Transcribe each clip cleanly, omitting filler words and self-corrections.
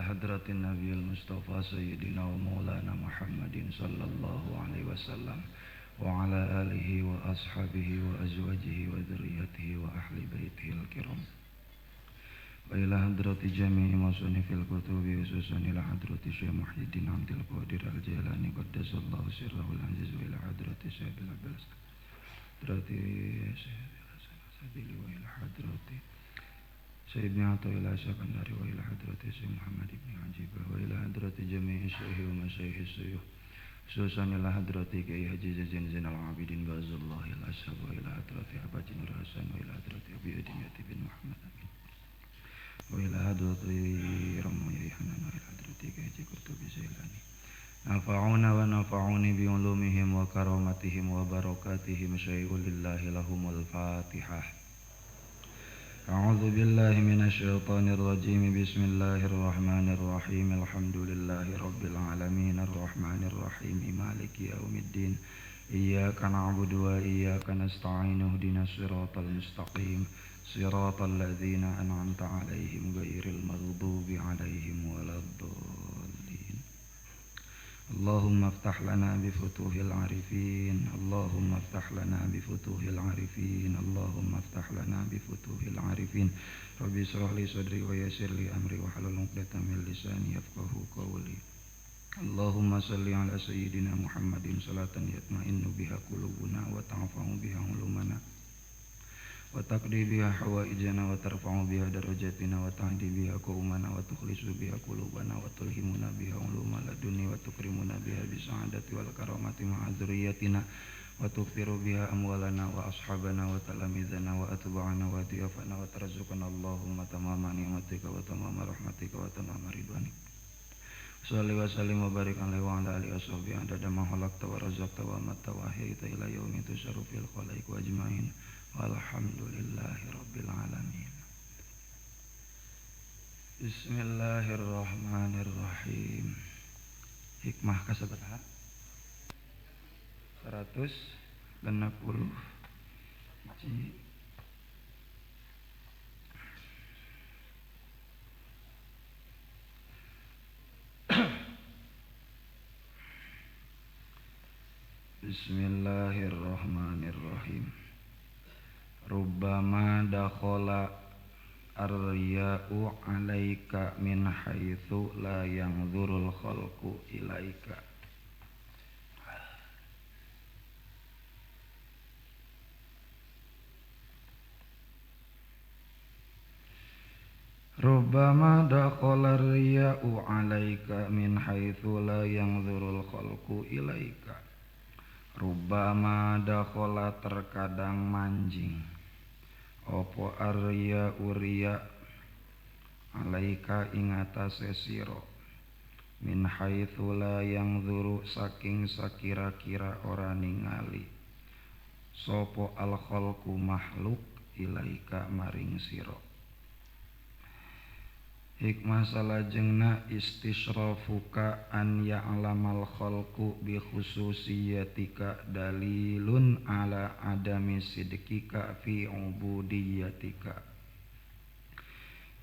حضرة النبي المصطفى سيدنا ومولانا محمد صلى الله عليه وسلم وعلى آله وأصحابه وأزواجه وذريته وأهل بيته الكرام وإلى حضرة جميع مصنف الكتب خصوصا إلى حضرة الشيخ محي الدين عبد القادر الجيلاني قدس الله سره العزيز وإلى حضرة الشيخ العباس حضرة سبيل وإلى حضرة سيدنا عطا إلى سكندري وإلى حضرة الشيخ محمد بن عجيبة وإلى حضرة جميع الشيخ ومشايخ الشيوخ خصوصا إلى حضرة كي حجي زين العابدين غاز الله الأشهب وإلى حضرة أبا جنور حسن وإلى حضرة أبي أدمية بن محمد أمين وإلى حضرة رمي حنان وإلى حضرة كي حجي قرطبي زيلاني نفعونا ونفعوني بعلومهم وكرامتهم وبركاتهم شيء لله لهم الفاتحة. أعوذ بالله من الشيطان الرجيم بسم الله الرحمن الرحيم الحمد لله رب العالمين الرحمن الرحيم مالك يوم الدين إياك نعبد وإياك نستعين اهدنا الصراط المستقيم صراط الذين أنعمت عليهم غير المغضوب عليهم ولا الضالين. اللهم افتح لنا بفتوح العارفين اللهم افتح لنا بفتوح العارفين اللهم افتح لنا بفتوح العارفين رب اشرح لي صدري ويسر لي أمري واحلل عقدة من لساني يفقهوا قولي. اللهم صل على سيدنا محمد صلاة يطمئن بها قلوبنا وتنفع بها علومنا وتقضي بها حوائجنا وترفع بها درجاتنا وتهدي بها قومنا وتخلص بها قلوبنا وتلهمنا بها علوم لدني وتكرمنا بها بالسعادة والكرامة مع ذريتنا وتغفر بها أموالنا وأصحابنا وتلاميذنا وأتباعنا وضيافنا وترزقنا اللهم تمام نعمتك وتمام رحمتك وتمام رضوانك. صلى وسلم وبارك عليه وعلى آله وصحبه عدد ما خلقت ورزقت وأمت وأحييت إلى يوم تشر في الخلائق أجمعين walhamdulillahi rabbil alamin. Bismillahirrahmanirrahim. Hikmah kasabraha 160 Bismillahirrahmanirrahim. Rubbama dakhala ar-riya'u 'alaika min haitsu la yanzurul khalqu ilaika. Rubbama dakhala ar-riya'u 'alaika min haitsu la yanzurul khalqu ilaika. Rubbama dakhala terkadang manjing opo arya uria alaika ing atase sira min haitsu la yanzuru saking sakira-kira ora ningali sapa al khalqu makhluk ilaika maring sira. Hikmah salajengna istisrafuka an ya'lamal khalqu bi khususiyatika dalilun ala adami sidqika fi ubudiyatika.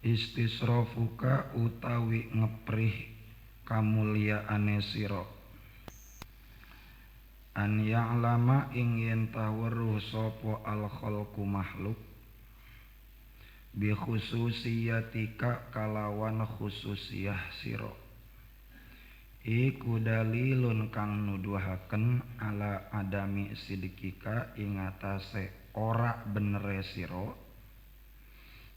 Istisrafuka utawi ngeprih kamulyaane sira an ya'lama ing yen taweruh sapa al khalqu makhluk bi khususiyatika kalawan khususiyah sira iku dalilun kang nuduhaken ala adami sidikika ing atase ora benere sira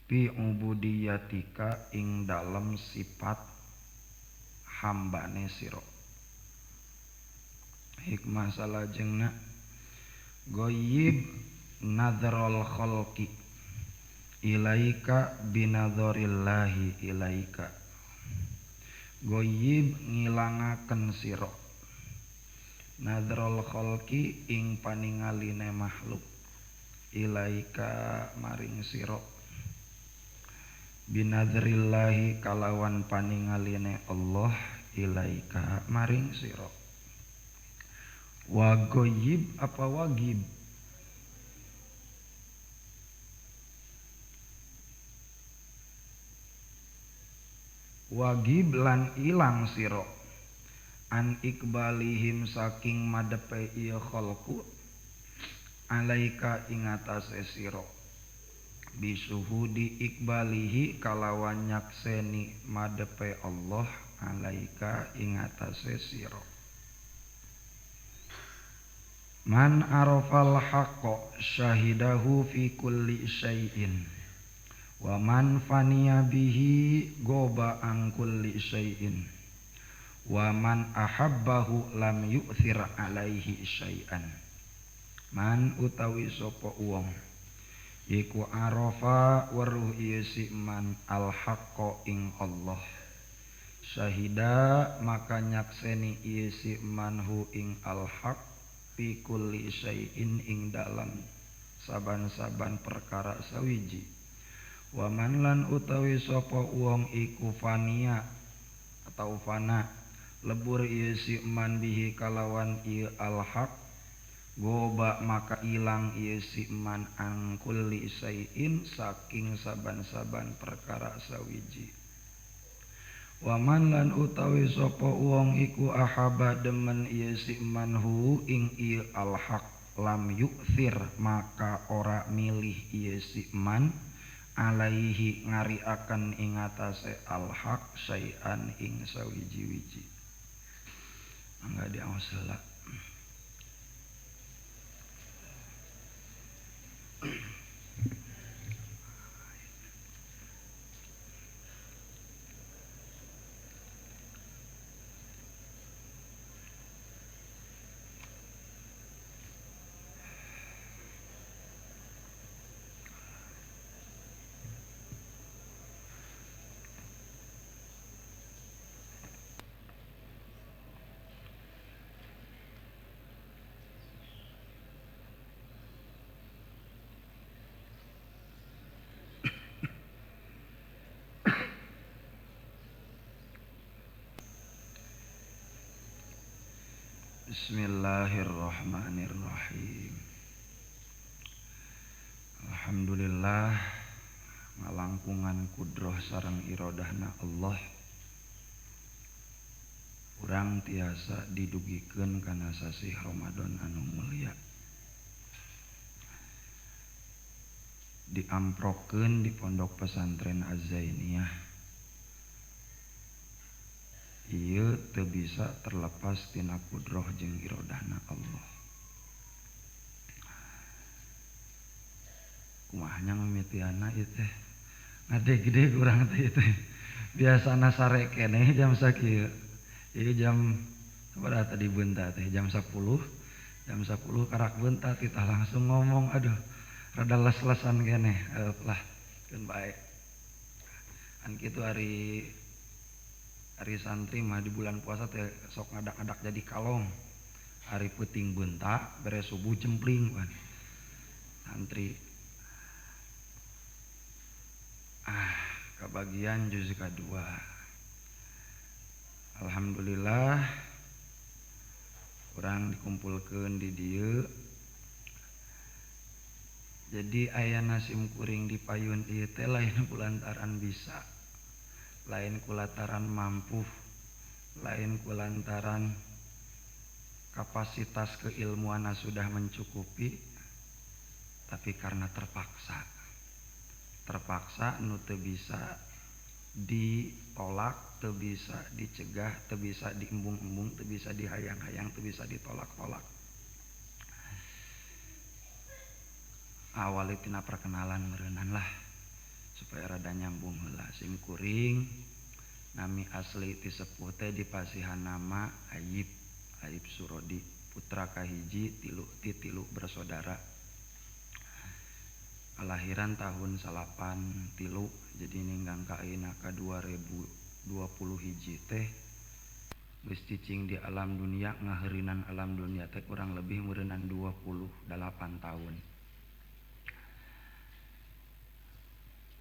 bi ubudiyatika ing dalem sifat hambane sira. Hikmah salajengna ghaib nadharul khalqi ilaika binadharillahi ilaika. Ghaib ngilangaken sira nadhrul khalqi ing paningaline makhluk ilaika maring sira binadhrillahi kalawan paningaline Allah ilaika maring sira. Wa ghaib apa wagib? wagib lan ilang sira an ikbalihim saking madepe ieu khalqu alaika ing atase sira bisuhudi ikbalihi kalawan nyakseni madepe Allah alaika ing atase sira man arafal haqqo syahidahu fi kulli syai'in wa man faniya bihi goba an kulli syai'in wa man ahabbahu lam yu'thir alaihi syai'an man utawi sapa wong iku arafa weruh ieu si man al haqqo ing Allah syahida maka nyakseni ieu si manhu ing al haq fi kulli syai'in ing dalam saban-saban perkara sawiji wa man lan utawi sapa wong iku fania atau fana lebur ieu si man bihi kalawan ieu al haq goba maka ilang ieu si man an kulli syai'in saking saban-saban perkara sawiji wa man lan utawi sapa wong iku ahaba demen ieu si manhu ing ieu al haq lam yu'thir maka ora milih ieu si man alaihi ngariaken ing atase al haq syai'an ing sawiji-wiji mangga diaos heula Bismillahirrahmanirrahim. Alhamdulillah ngalangkungan kudroh sareng irodahna Allah urang tiasa didugikeun kana sasih Ramadan anu mulia diamprokeun di pondok pesantren Az-Zainiyah ieu teu bisa terlepas tina kudroh jeung irodahna Allah. Kumahnya mimitiana ieu teh ngade-gede urang teh ieu biasana sare keneh jam sakieu ieu jam sabaraha tadi beunta teh jam 10 karak beunta kita langsung ngomong aduh rada les-lesan keneh lah keun bae an kitu hari santri mah di bulan puasa teh sok ngadak-ngadak jadi kalong hari peuting beunta beres subuh cempling kan santri kebagian juz kedua alhamdulillah urang dikumpulkeun di dieu jadi aya nasim kuring di payun ieu teh lain kulantaran bisa lain kulantaran mampu lain kulantaran kapasitas keilmuanna sudah mencukupi tapi karena terpaksa nu teu bisa ditolak teu bisa dicegah teu bisa diembung-embung teu bisa dihayang-hayang teu bisa ditolak-tolak awali tina perkenalan meureunnan lah supaya rada nyambung heula sim kuring nami asli ti sepuh teh dipasihan nama Ayib Surodi putra kahiji tilu bersaudara kelahiran tahun 83 jadi ninggang ka ayeuna ka 2020 hiji teh geus cicing di alam dunia ngaheurinan alam dunia teh kurang lebih meureunnan 28 tahun.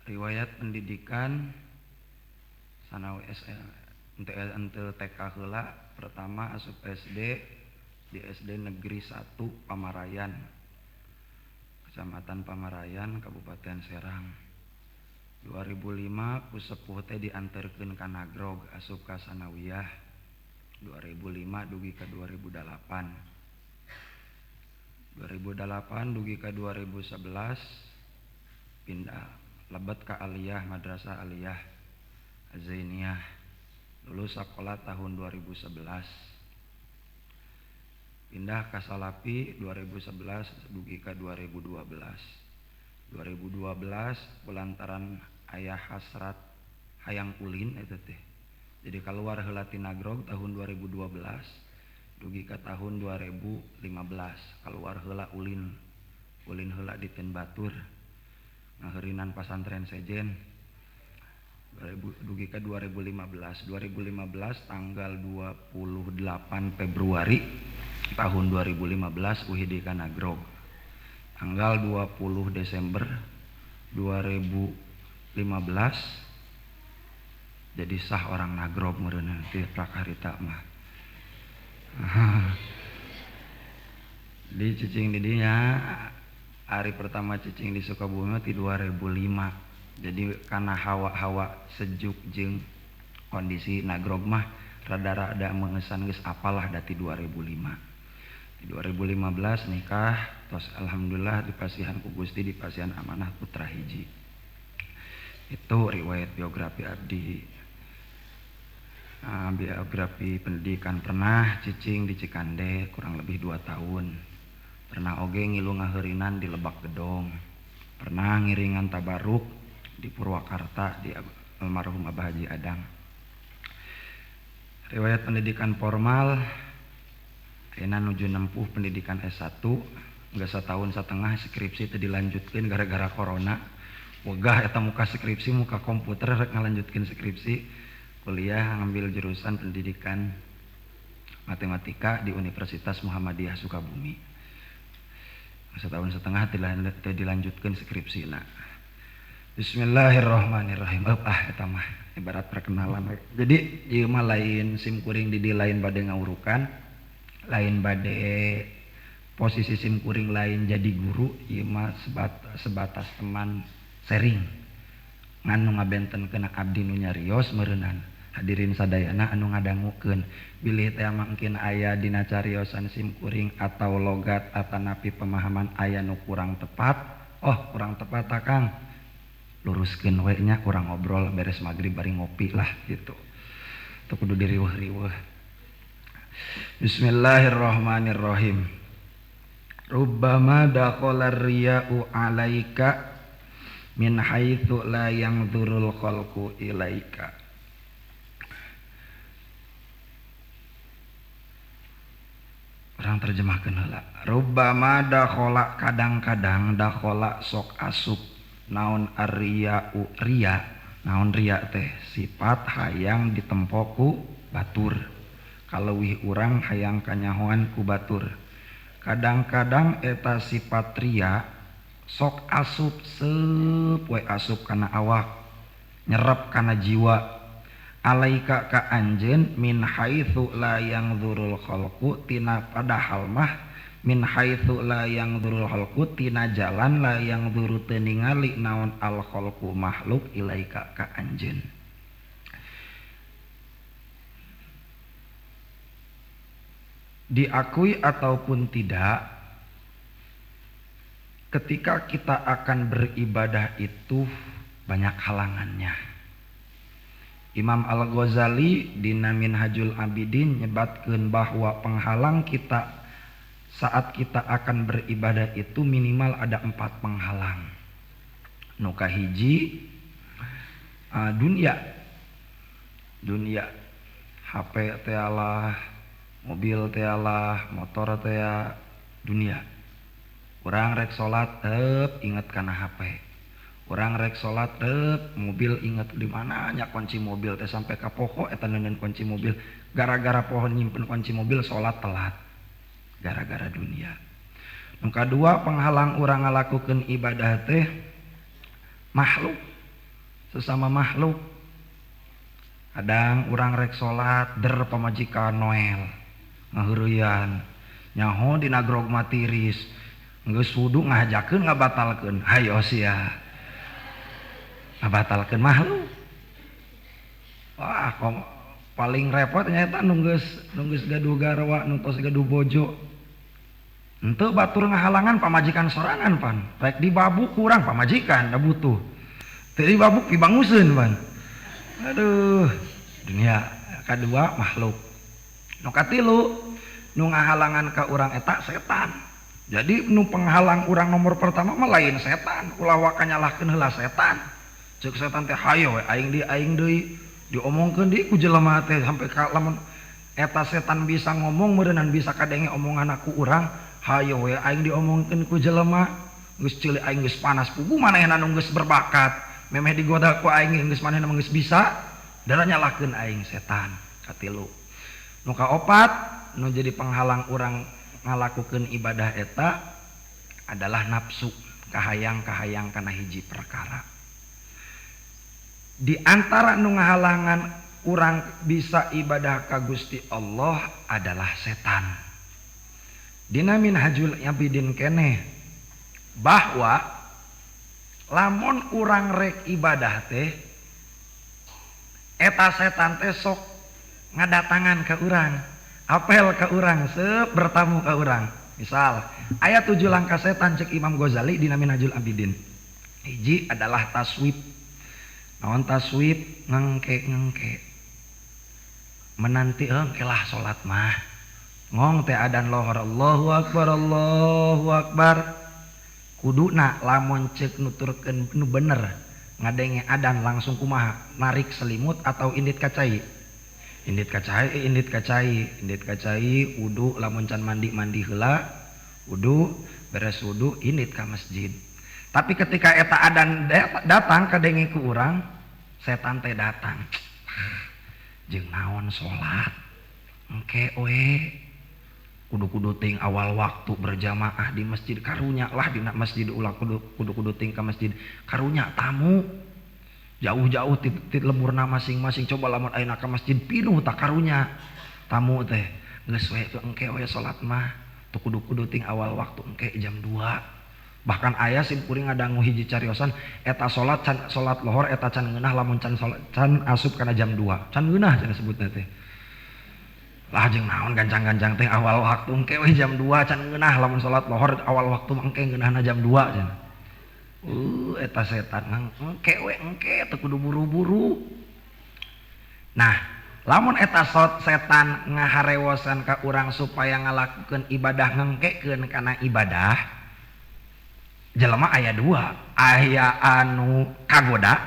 Riwayat pendidikan sanawi ente TK heula pertama asup SD di SD Negeri 1 Pamarayan Kecamatan Pamarayan Kabupaten Serang 2005 ku sepuh teh dianterkeun ka Nagrog asup ka Sanawiyah. 2005 dugi ka 2008. 2008 dugi ka 2011 pindah lebet ka Aliyah, Madrasah Aliyah Azainiyah. Lulus sekolah tahun 2011. Pindah ka Salafi 2011 dugi ka 2012. 2012 kulantaran aya hasrat hayang ulin eta teh. Jadi keluar heula ti Nagrog tahun 2012 dugi ka tahun 2015 keluar heula ulin heula di Ten Batur ngaheurinan pasantren sejen. Dugi ke 2015 tanggal 28 Februari tahun 2015 uhidi ka Nagrog. Tanggal 20 Desember 2015 jadi sah orang Nagrog meureunna ti prakarita mah. Di cicing di dinya hari pertama cicing di Sukabumi ti 2005. Jadi karena hawa-hawa sejuk jeung kondisi Nagrog mah rada-rada mengesan geus apalah dati 2005. Di 2015 nikah, tos alhamdulillah dipasihan ku Gusti dipasihan amanah putra hiji. Itu riwayat biografi abdi. Biografi pendidikan pernah cicing di Cikande kurang lebih 2 tahun. Pernah oge ngilu ngaheurinan di Lebak Gedong. Pernah ngiringan tabaruk di Purwakarta di almarhum Abah Haji Adang. Riwayat pendidikan formal ayeuna nuju nempuh pendidikan S1 geus 1,5 tahun skripsi teu dilanjutkeun gara-gara corona. Wegah eta muka skripsi muka komputer rek ngalanjutkeun skripsi. Kuliah ngambil jurusan pendidikan matematika di Universitas Muhammadiyah Sukabumi. 1,5 tahun teu dilanjutkeun skripsina. Bismillahirrahmanirrahim. Eta mah ibarat perkenalan. Jadi ieu mah lain sim kuring di lain bade ngaurukan, lain bade posisi sim kuring lain jadi guru, ieu mah sebatas teman sharing nganu ngabentenkeun abdi nu nyarios meureunana. Hadirin sadayana anu ngadangukeun bilih teh mangkin aya dina cariosan sim kuring atau logat atanapi pemahaman aya nu kurang tepat. Kurang tepat Kang. Luruskeun we nya urang ngobrol beres magrib bari ngopi lah gitu. Teu kudu diriweuh-riweuh. Bismillahirrahmanirrahim. Rubbama dakhala riya'u 'alaika min haitsu la yanzurul khalqu ilaika. Orang terjemahkeun heula. Rubbama dakhala kadang-kadang dakhala sok asup naon ar-riya'u riya. Naon riya teh sifat hayang ditempo ku batur. Kaleuwih urang hayang kanyahoan ku batur. Kadang-kadang eta sifat riya sok asup seup we asup kana awak, nyerep kana jiwa. Alaika ka anjeun min haitsu la yanzurul khalqu tina padahal mah min haitsu la yanzurul khalqu tina jalan la yanzuru teu ningali naon al khalqu makhluk ilaika ka anjeun. Diakui ataupun tidak, ketika kita akan beribadah itu banyak halangannya. Imam Al-Ghazali dina Minhajul Abidin nyebatkeun bahwa penghalang kita saat kita akan beribadah itu minimal ada 4 penghalang. Nu kahiji dunia, HP teh Allah, mobil teh Allah, motor teh dunia. Urang rek salat inget kana HP. Urang rek salat mobil inget di mana nya kunci mobil teh sampai ka poho eta neuneun kunci mobil. Gara-gara pohon nyimpen kunci mobil salat telat. Gara-gara dunia. Nu kadua penghalang urang ngalakukeun ibadah teh makhluk. Sesama makhluk. Kadang urang rek salat pamajikan Noel. Ngaheureuyan nyaho dina grog matiris geus wudu ngahajakeun ngabatalkeun hayo sia ngabatalkeun makhluk. Wah, paling repot nyata nunggeus gaduh garwa nu tos gaduh bojo. Henteu batur ngahalangan pamajikan sorangan pan. Rek dibabuk kurang pamajikan da butuh. Teu dibabuk dibanguseun pan. Aduh, dunia kadua makhluk. Nu katilu nu ngahalangan ka urang eta setan. Jadi nu penghalang urang nomor pertama mah lain setan. Ulah waka nyalahkeun heula setan. Ceuk setan teh hayo we aing deui diomongkeun deui ku jelema teh sampai ka lamun eta setan bisa ngomong meureunnan bisa kadenge omongan aku urang, hayo we aing diomongkeun ku jelema geus ceulik aing geus panas puguh manehna nu geus berbakat, memeh digoda ku aing geus manehna geus bisa, dara nyalahkeun aing setan. Katilu. Nu kaopat nu jadi penghalang urang ngalakukeun ibadah eta adalah nafsu, kahayang kana hiji perkara. Di antara nu ngahalangan urang bisa ibadah ka Gusti Allah adalah setan. Dina Minhajul Abidin keneh bahwa lamun urang rek ibadah teh eta setan teh sok ngadatangan ka urang, apel ka urang, bertamu ka urang. Misal aya 7 langkah setan cek Imam Ghazali dina Minhajul Abidin. Hiji adalah taswib. Naon taswib? Ngengke menanti engkelah salat mah ngong teh adan lohor Allahu Akbar kuduna lamun ceuk nuturkeun nu bener ngadenge adan langsung kumaha narik selimut atau indit kacai wudu lamun can mandi heula wudu beres wudu indit ka masjid. Tapi ketika eta adan datang kadenge ku urang, setan teh datang. Jeung naon salat? Engke we. Kudu-kudu ting awal waktu berjamaah di masjid karunya lah dina masjid ulah kudu ting ka masjid karunya tamu. Jauh-jauh ti lemurna masing-masing coba lamun ayeuna ka masjid pinuh tak karunya tamu teh. Geus we engke we salat mah tu kudu ting awal waktu engke jam 2. Bahkan ayah sim kuring ngadangu hiji cariosan eta salat lohor eta can ngeunah lamun can asup kana jam 2 can ngeunah cenah sebutna teh lah jeung naon gancang-gancang teh awal waktu engke we jam 2 can ngeunah lamun salat lohor awal waktu engke ngeunahna jam 2 cenah eta setan engke teu kudu buru-buru. Nah lamun eta setan ngaharewosan ka urang supaya ngalakukeun ibadah ngengkekeun kana ibadah jelema aya 2, aya anu kagoda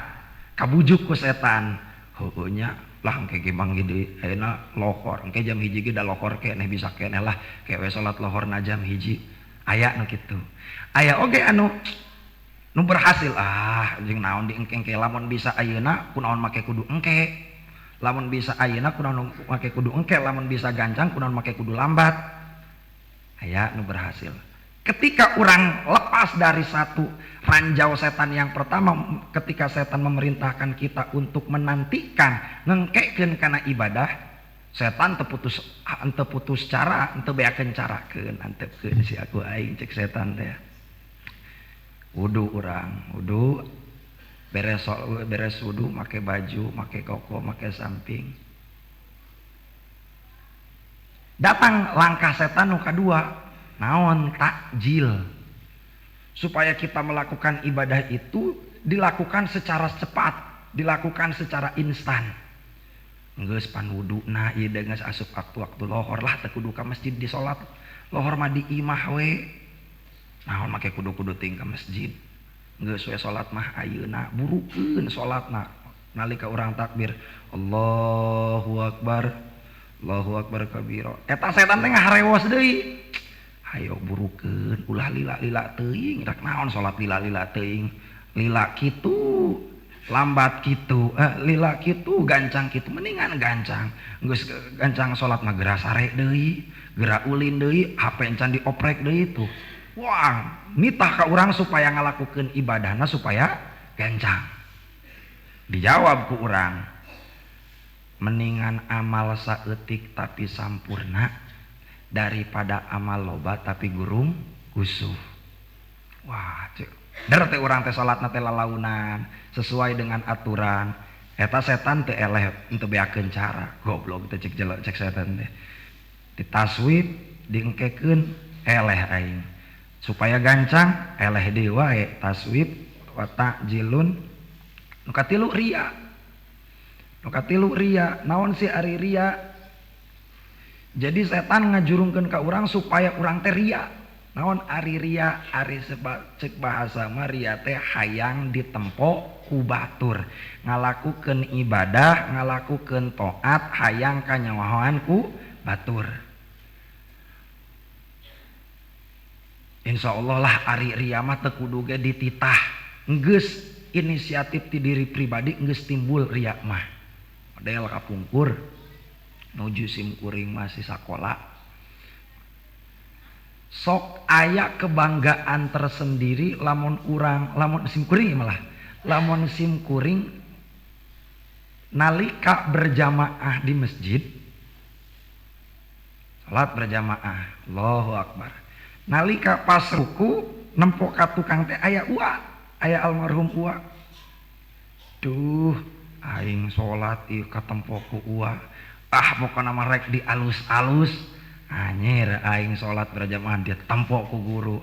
kabujuk ku setan heueunya lah engke ge manggi deui ayeuna lohor engke jam 1 ge da lohor keneh bisa keneh lah kewe salat lohorna jam 1 aya nu kitu. Aya oge anu berhasil jeung naon di engke lamun bisa ayeuna kunaon make kudu engke, lamun bisa ayeuna kunaon make kudu engke, lamun bisa gancang kunaon make kudu lambat. Aya nu berhasil. Ketika orang lepas dari satu ranjau setan yang pertama, ketika setan memerintahkan kita untuk menantikan ngengkekeun kana ibadah, setan teu putus cara, teu beakeun carakeun, antepkeun si aku aing cek setan teh. Wudu beres wudu make baju, make koko, make samping. Datang langkah setan nu kadua. Naon takjil, supaya kita melakukan ibadah itu dilakukan secara cepat, dilakukan secara instan. Geus pan wuduna ieu geus asup waktu lohor lah teu kudu ka masjid di salat lohor mah di imah we. Naon make kudu ting ka masjid. Geus we salat mah ayeuna burukeun salatna nalika urang takbir Allahu Akbar kabira. Eta setan teh ngaharewos deui. Ayo burukeun ulah lila teuing rek naon salat lila teuing lila kitu lambat kitu lila kitu gancang kitu mendingan gancang geus gancang salat mah geura sare deui geura ulin deui HP encan dioprek deui tuh. Wah nitah ka urang supaya ngalakukeun ibadahna supaya gancang. Dijawab ku urang mendingan amal saeutik tapi sampurna daripada amal loba tapi gurung gusuh. Wah cek teh urang teh salatna teh lalaunan sesuai dengan aturan. Eta setan teu eleh henteu beakeun cara. Goblok teh cek setan teh. Ditaswib, diengkekeun eleh aing. Supaya gancang eleh deui wae taswib wa ta'jilun. Nu katilu ria. Naon si ari ria? Jadi setan ngajurungkeun ka urang supaya urang teh ria. Naon ari ria? Ari cek bahasa mah ria teh hayang ditempo ku batur. Ngalakukeun ibadah, ngalakukeun taat hayang kanyawahan ku batur. Insyaallah lah ari ria mah teu kudu ge dititah. Geus inisiatif ti diri pribadi geus timbul ria mah. Model kapungkur nuju simkuring masih sakola. Sok aya kebanggaan tersendiri lamun simkuring malah. Lamun simkuring nalika berjamaah di masjid. Salat berjamaah, Allahu Akbar. Nalika pas ruku nempok ka tukang teh aya almarhum uwa. Duh, aing salat ieu katempo ku uwa. Pokona mah rek di alus-alus. Anjir aing salat berjamaah dia tempo ku guru.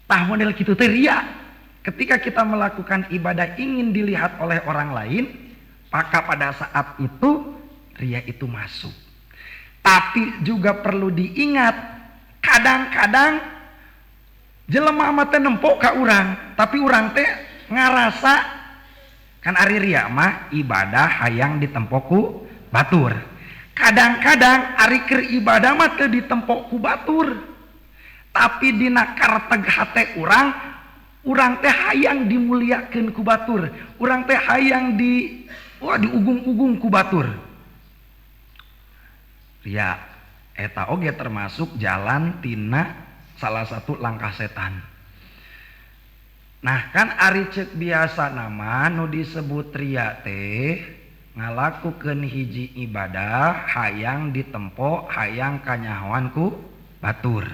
Tah model kitu teh ria. Ketika kita melakukan ibadah ingin dilihat oleh orang lain, maka pada saat itu ria itu masuk. Tapi juga perlu diingat, kadang-kadang jelema mah teh nempo ka urang, tapi urang teh ngarasa kan ari ria mah ibadah hayang ditempo ku batur. Kadang-kadang ari keur ibadah mah teu ditempo ku batur. Tapi dina karteg hate urang teh hayang dimuliakeun ku batur. Urang teh hayang diugung-ugung ku batur. Ria eta oge termasuk jalan tina salah satu langkah setan. Nah kan ari ceuk biasa nama nu disebut ria teh ngalakukeun hiji ibadah hayang ditempo hayang kanyahoan ku batur.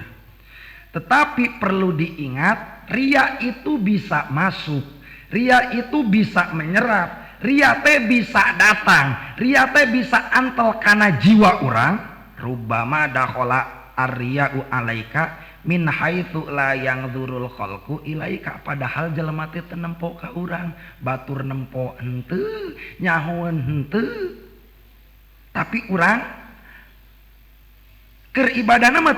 Tetapi perlu diingat ria itu bisa masuk, ria itu bisa menyerap. Ria teh bisa datang, ria teh bisa antel kana jiwa urang. Rubbama dakhala ar-riya'u alaika min haitsu la yanzurul khalqu ilaika. Padahal jelema teh teu nempo ka urang, batur nempo henteu, nyahoeun henteu. Tapi urang keur ibadahna mah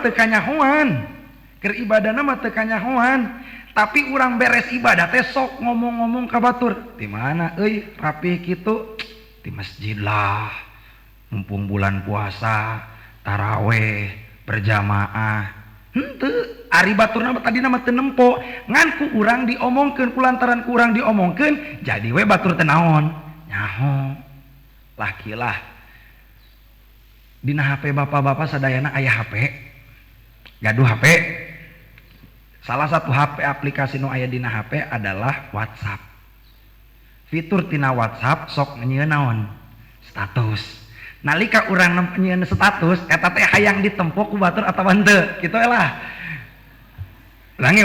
teu kanyahoan. Tapi urang beres ibadah teh sok ngomong-ngomong ka batur. Di mana euy rapih kitu? Di masjid lah. Mumpung bulan puasa, taraweh, berjamaah. Henteu, ari baturna tadi nama teu nempo, ngan ku urang diomongkeun kulantaran ku urang diomongkeun, jadi we batur teu naon? Nyaho. Lah kilah. Dina HP bapak-bapak sadayana aya HP. Gaduh HP. Salah satu HP aplikasi nu aya dina HP adalah WhatsApp. Fitur tina WhatsApp sok nyieun naon? Status. Nalika urang nyieun status eta teh hayang ditempo ku batur atawa henteu? Kitu lah. Ulangi.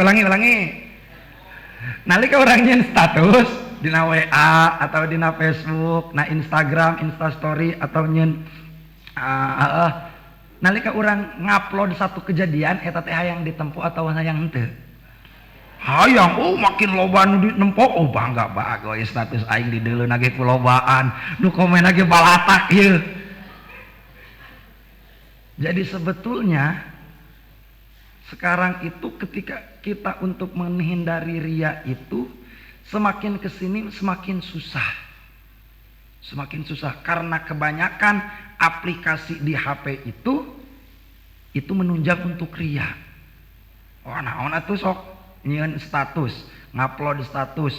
Nalika urang nyieun status dina WA atau dina Facebook, na Instagram, Instastory atau nyieun nalika urang ngupload satu kejadian eta teh hayang ditempo atau hayang henteu? Hayang, makin loba nu ditempo, bangga bae status aing di deuleu nage kulobaan, nu komen nage balatak ieu. Jadi sebetulnya sekarang itu ketika kita untuk menghindari ria itu semakin kesini semakin susah. Semakin susah karena kebanyakan aplikasi di HP itu menunjang untuk ria. Naon atuh sok nyieun status, ngupload status,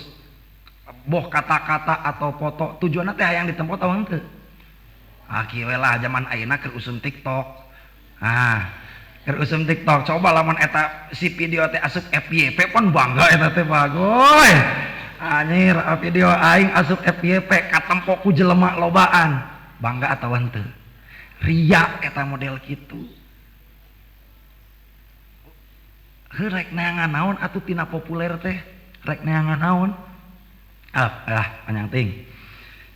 boh kata-kata atau foto tujuanna teh hayang ditempo tahu henteu? Kieu lah zaman ayeuna keur usum TikTok. Keur usum TikTok, coba lamun eta si video teh asup FYP pun bangga eta teh bagoy. Anjir, video aing asup FYP katempo ku jelema lobaan. Bangga atawa henteu? Ria eta model kitu. rek neangan naon atuh tina populer teh rek neangan naon panjang ting.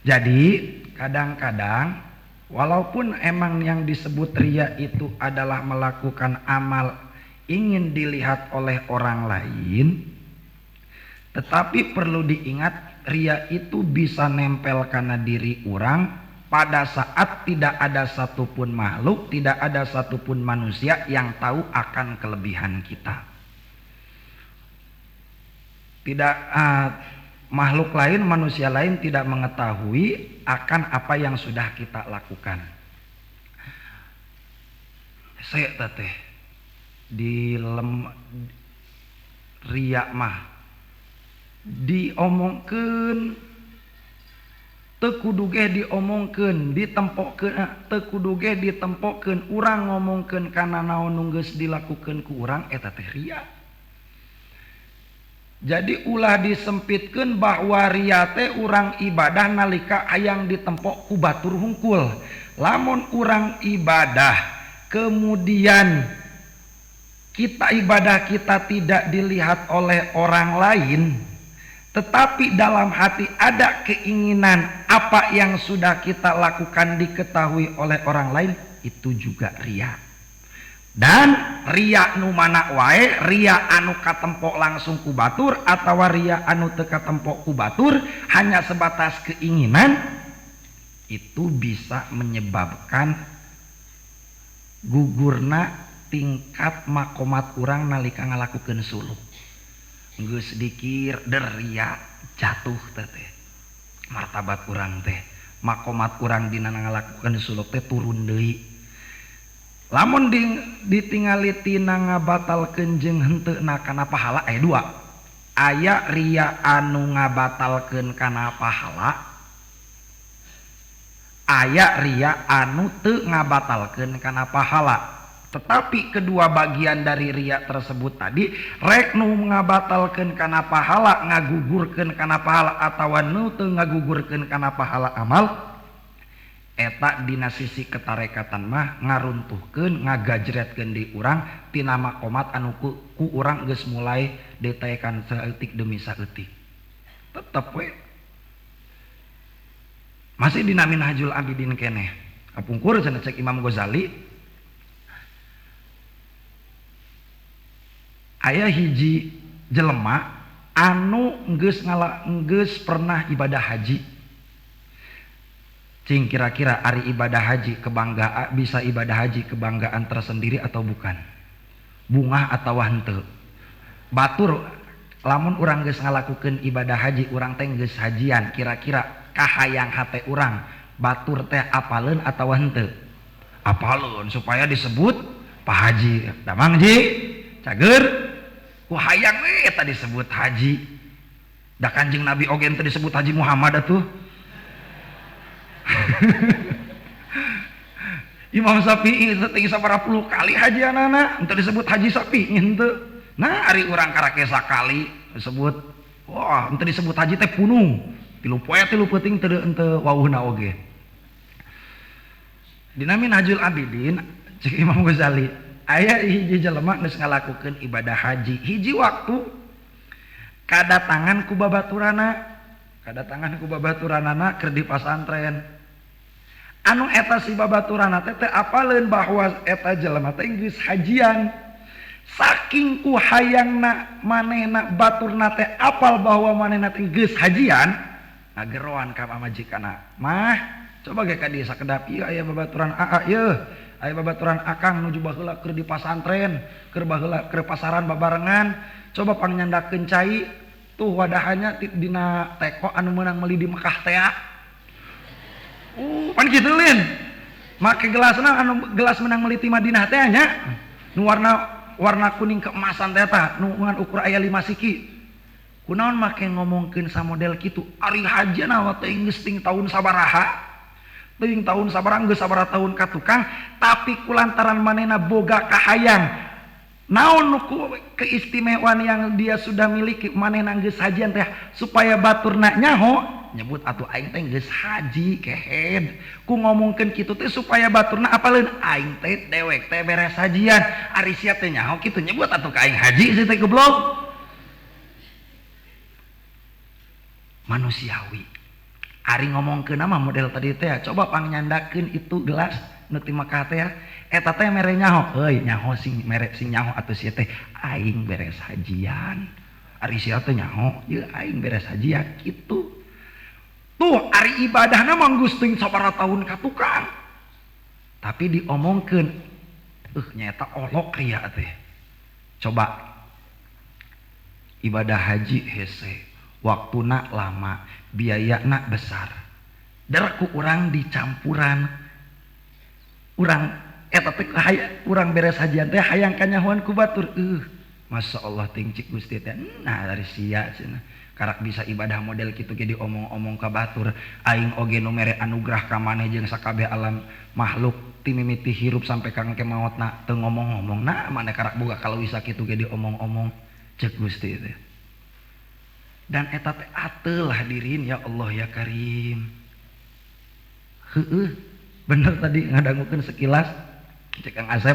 Jadi kadang-kadang walaupun emang yang disebut ria itu adalah melakukan amal ingin dilihat oleh orang lain, tetapi perlu diingat ria itu bisa nempel karena diri orang pada saat tidak ada satupun makhluk, tidak ada satupun manusia yang tahu akan kelebihan kita. Tidak makhluk lain, manusia lain tidak mengetahui akan apa yang sudah kita lakukan. Saya teh di riak mah diomongkeun teu kudu ge diomongkeun, ditempokkeun teu kudu ge ditempokkeun, urang ngomongkeun kana naon nu geus dilakukeun ku urang eta teh ria. Jadi ulah disempitkeun bahwa ria teh urang ibadah nalika hayang ditempok ku batur hungkul. Lamun urang ibadah kemudian ibadah kita tidak dilihat oleh orang lain, tetapi dalam hati ada keinginan apa yang sudah kita lakukan diketahui oleh orang lain, itu juga ria. Dan ria nu mana wae, ria anu katempok langsung ku batur atau ria anu teu katempok ku batur hanya sebatas keinginan, itu bisa menyebabkan gugurna tingkat makomat urang nalika ngalakukeun suluk. Geus dikir ria jatuh teh martabat urang teh, makomat urang dina ngalakukeun suluk teh turun deui. Lamun ditingali tina ngabatalkeun jeung henteuna kana pahala aya dua. Aya ria anu ngabatalkeun kana pahala, aya ria anu teu ngabatalkeun kana pahala. Tetapi kedua bagian dari ria tersebut tadi, rek nu ngabatalkeun kana pahala, ngagugurkeun kana pahala atawa nu teu ngagugurkeun kana pahala amal, eta dina sisi ketarekatan mah ngaruntuhkeun, ngagajretkeun di urang tina makomat anu ku urang geus mulai ditekan saeutik demi saeutik. Tetep we masih dina Minhajul Abidin keneh. Kapungkur cenah cek Imam Ghazali, aya hiji jelema anu geus pernah ibadah haji. Cing kira-kira ari ibadah haji kebanggaan, bisa ibadah haji kebanggaan tersendiri atau bukan? Bungah atau henteu? Batur lamun urang geus ngalakukeun ibadah haji, urang teh geus hajian, kira-kira kahayang hate urang batur teh apaleun atau henteu? Apaleun supaya disebut Pak Haji. Damang Ji, cager ku hayang we eta disebut haji. Da Kanjeng Nabi oge teh disebut Haji Muhammad atuh. Imam Syafi'i teh sabaraha puluh kali hajianana henteu disebut Haji Syafi'i henteu. Nah ari urang karake sakali disebut wah henteu disebut haji teh punung. 3 poe 3 peuting teu wawuhna oge. Dina Minhajul Abidin cek Imam Ghazali, aya hiji jelema geus ngalakukeun ibadah haji. Hiji waktu kadatangan ku babaturanana keur di pasantren. Anu eta si babaturanna teh apaleun bahwa eta jelema teh geus hajian. Saking ku hayangna manehna baturna teh apal bahwa manehna teh geus hajian, ngageroan ka pamajikana. Mah, coba ge ka dieu sakedap ieu aya babaturan AA yeuh. Aya babaturan akang nuju baheula keur di pasantren, keur baheula keur pasaran babarengan. Coba pangnyandakeun cai tuh wadahannya dina teko anu meunang meuli di Mekah teh. Pan kitu lin. Make gelasna anu gelas meunang meuli ti Madinah teh nya. Nu warna kuning keemasan teh tah, nu ngan ukur aya 5 siki. Kunaon make ngomongkeun samodel kitu? Ari hajana wa teh geus ting taun sabaraha? Teuing tahun sabaraha geus sabaraha tahun ka tukang, tapi kulantaran manehna boga kahayang naon nu keistimewaan yang dia sudah miliki manehna geus hajian teh supaya baturna nyaho nyebut atuh aing teh geus haji kehead ku ngomongkeun kitu teh supaya baturna apaleun aing teh dewek teh beres hajian ari sia teh nyaho kitu nyebut atuh ka aing haji si teh goblok manusiawi ari ngomongkeun mah model tadi teh coba pangnyandakeun itu gelas nu ti Makkah teh eta teh mere nyaho euy nyaho sing mere sing nyaho atuh sia teh aing beres hajian ari sia teh nyaho ieu aing beres hajian kitu tuh ari ibadahna mah geus teuing sabaraha taun ka tukang tapi diomongkeun nyaeta olok ria teh coba ibadah haji hese waktuna lama biayana besar derku urang dicampuran urang eta teh urang beres hajian teh hayang kanyahoan ku batur Masya Allah tingcik Gusti teh nah dari sia cenah karak bisa ibadah model kitu ge diomong-omong ka batur aing oge nu mere anugrah ka maneh jeung sakabeh alam makhluk ti mimiti hirup sampai ka engke maotna teu ngomong-ngomong nah maneh karak boga kalawisa kitu ge diomong-omong cek Gusti teh dan eta teh ateulah dirin ya Allah ya Karim heueuh bener tadi ngadangukeun sekilas cek Kang Asep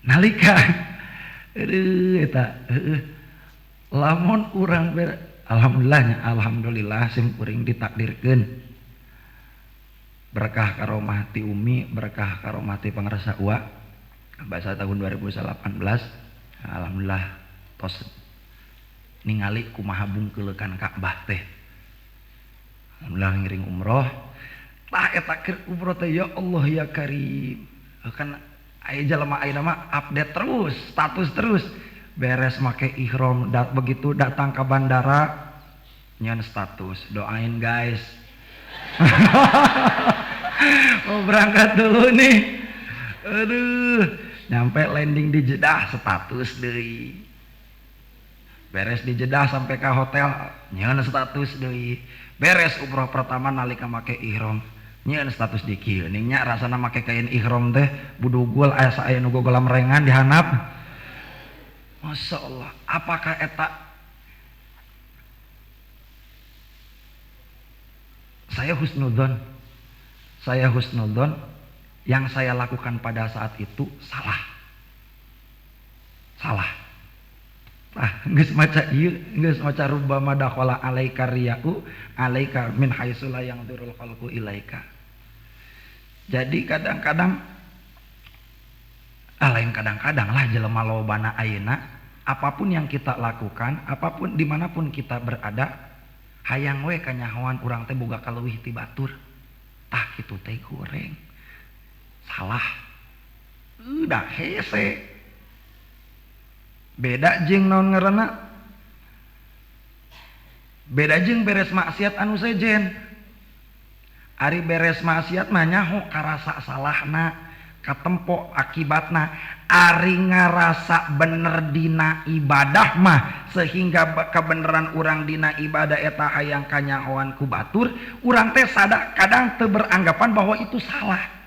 nalika eta lamun urang alhamdulillah sim kuring ditakdirkeun berkah karomah ti Umi berkah karomah ti pangrasa Uwa bahasa tahun 2018 alhamdulillah tos ningali kumaha bungkeulekan Ka'bah teh alhamdulillah ngiring umroh tah eta keur umroh teh ya Allah ya Karim kan aya jalema ayeuna mah update terus status terus beres make ihram begitu datang ke bandara nyeun status doain guys mau berangkat dulu nih aduh nyampe landing di Jeddah status deui beres di Jeddah sampai ke hotel nyeun status deui beres umroh pertama nalika make ihram nyeun status di kieu ning nya rasana make kain ihram teh budugul aya saaya nu gogolam rengan dihanap Masya Allah apakah eta saya husnudzon yang saya lakukan pada saat itu salah geus maca ieu geus maca rubbama dakhala alaika riya'u alaika min haitsu la yanzurul khalqu ilaika jadi kadang-kadang lain kadang-kadang lah jelema lobana ayeuna apapun yang kita lakukan apapun dimanapun kita berada hayang we kanyahoan urang teh boga kaleuwih ti batur tah kitu teh goreng salah udah hese beda jeung naon ngaranna beda jeung beres maksiat anu sejen ari beres maksiat mah nyaho karasa salahna katempo akibatna ari ngarasa bener dina ibadah mah sehingga kebeneran urang dina ibadah eta hayang kanyahoan ku batur urang teh sada kadang teu beranggapan bahwa itu salah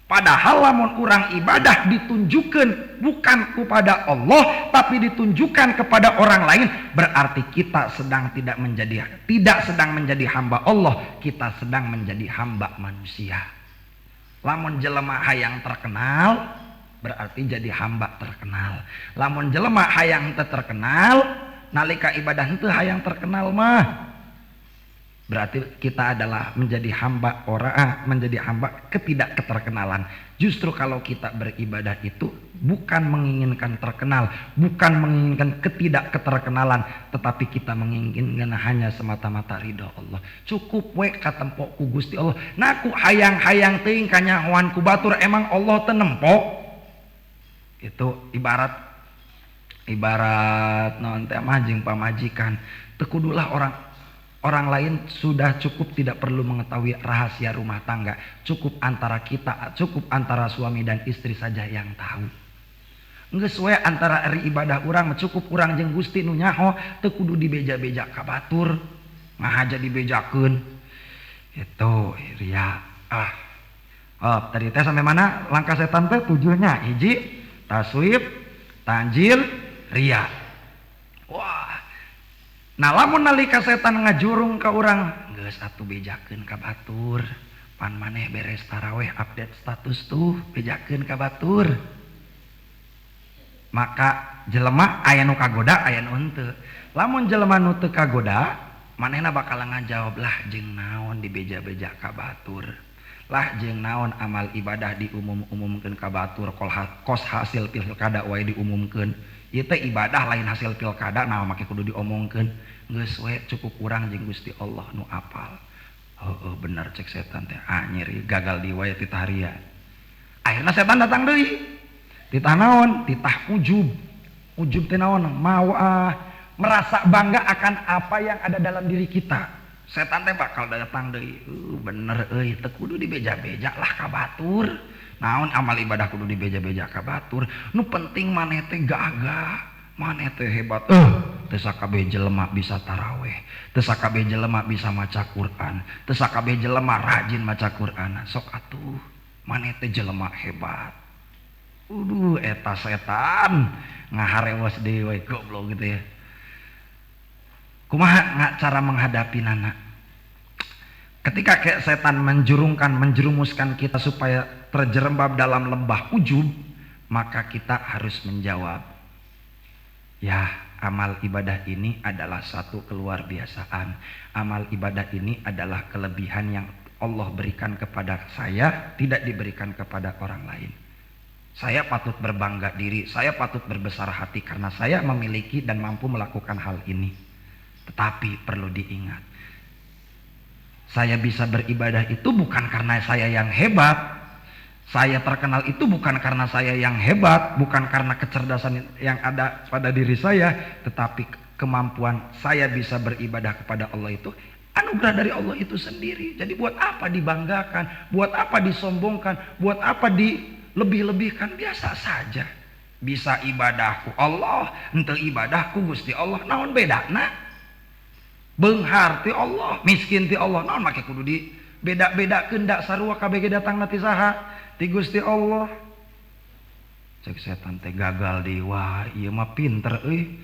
padahal lamun urang ibadah ditunjukkan bukan kepada Allah tapi ditunjukkan kepada orang lain berarti kita sedang tidak sedang menjadi hamba Allah kita sedang menjadi hamba manusia lamun jelema hayang terkenal berarti jadi hamba terkenal lamun jelema hayang teu terkenal nalika ibadah teu hayang terkenal mah berarti kita adalah menjadi hamba menjadi hamba ketidakketerkenalan justru kalau kita beribadah itu bukan menginginkan terkenal bukan menginginkan ketidakketerkenalan tetapi kita menginginkan hanya semata-mata ridha Allah cukup we katempo ku Gusti Allah naku hayang-hayang teuing kanyahoan ku batur emang Allah teu nempo itu ibarat naon teh mah jeung pamajikan teu kudulah orang lain sudah cukup tidak perlu mengetahui rahasia rumah tangga cukup antara kita cukup antara suami dan istri saja yang tahu geus we antara ari ibadah urang cukup urang jeung Gusti nu nyaho teu kudu dibeja-beja ka batur ngahaja dibejakeun itu ria tadi teh sampai mana langkah setan teh tujuannya hiji taswib tanjil ria Nah lamun nalika setan ngajurung ka urang, geus atuh bejakeun ka batur. Pan maneh beres taraweh update status tuh, bejakeun ka batur. Maka jelema aya nu kagoda, aya nu henteu. Lamun jelema nu teu kagoda, manehna bakal ngajawab lah jeung naon dibeja-beja ka batur. Lah jeung naon amal ibadah diumum-umumkeun ka batur, kos hasil pilkada wae diumumkeun. Ieu teh ibadah lain hasil pilkada, naon make kudu diomongkeun. Geus we cukup urang jeung Gusti Allah nu apal. Heueuh bener cek setan teh, nyeri gagal di wae titah ria. Akhirna setan datang deui. Titah naon? Titah ujub. Ujub teh naon? Mau merasa bangga akan apa yang ada dalam diri kita. Setan teh bakal datang deui. Bener euy, teu kudu dibeja-beja lah ka batur. Naon amal ibadah kudu dibeja-beja ka batur. Nu penting maneh teh gagah, maneh teh hebat. Teu sakabeh jelema bisa taraweh, teu sakabeh jelema bisa maca Quran, teu sakabeh jelema rajin maca Quran. Sok atuh maneh teh jelema hebat. Eta setan ngaharewas deui we goblok gitu ya. Kumaha cara menghadapi nana? Ketika kayak setan menjerumuskan kita supaya terjerembab dalam lembah ujub, maka kita harus menjawab, ya amal ibadah ini adalah satu keluar biasaan. Amal ibadah ini adalah kelebihan yang Allah berikan kepada saya, tidak diberikan kepada orang lain. Saya patut berbangga diri, saya patut berbesar hati karena saya memiliki dan mampu melakukan hal ini. Tetapi perlu diingat, saya bisa beribadah itu bukan karena saya yang hebat. Saya terkenal itu bukan karena saya yang hebat, bukan karena kecerdasan yang ada pada diri saya, tetapi kemampuan saya bisa beribadah kepada Allah itu anugerah dari Allah itu sendiri. Jadi buat apa dibanggakan, buat apa disombongkan, buat apa dilebih-lebihkan? Biasa saja. Bisa ibadahku Allah, henteu ibadahku Gusti Allah, naon bedana? Beunghar ti Allah, miskin ti Allah, naon make kudu di beda-bedakeun da sarua kabeh datangna ti saha? Ti Gusti Allah. Cek setan teh gagal deui. Wah, ieu mah pinter euy.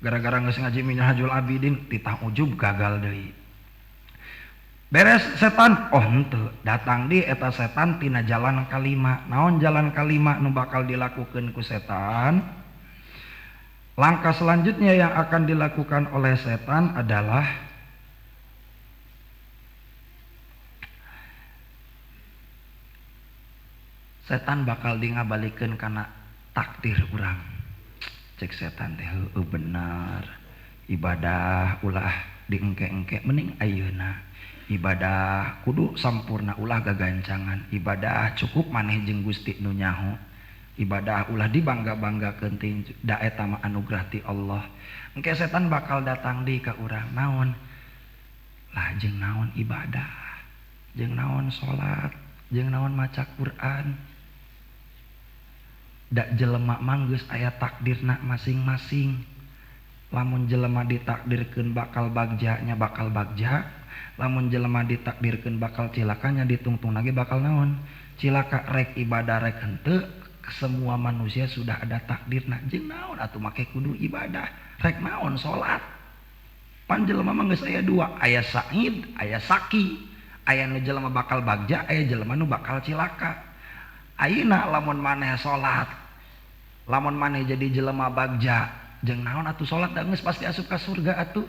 Gara-gara geus ngaji Minhajul Abidin, titah ujub gagal deui. Beres setan, oh henteu, datang di eta setan tina jalan kalima. Naon jalan kalima nu bakal dilakukeun ku setan? Langkah selanjutnya yang akan dilakukan oleh setan adalah setan bakal dingabalikeun kana takdir urang. Cek setan teh heueuh bener. Ibadah ulah diengke-engke mending ayeuna. Ibadah kudu sampurna ulah gagancangan. Ibadah cukup maneh jeung Gusti nu nyaho. Ibadah ulah dibangga-banggakeun teh da eta mah anugerah ti Allah. Engke setan bakal datang deui ka urang, naon? Lah jeung naon ibadah? Jeung naon salat? Jeung naon maca Quran? Da jelema mah geus aya takdirna masing-masing. Lamun jelema ditakdirkeun bakal bagja nya bakal bagja, lamun jelema ditakdirkeun bakal cilaka nya ditungtung lagi bakal naon? Cilaka. Rek ibadah rek henteu, semua manusia sudah ada takdirna. Jeung naon atuh make kudu ibadah? Rek naon salat? Pan jelema mah geus aya dua, aya sa'id, aya saki. Aya nu jelema bakal bagja, aya jelema nu bakal cilaka. Ayeuna lamun maneh salat, lamun maneh jadi jelema bagja, jeung naon atuh salat da geus pasti asup ka surga atuh.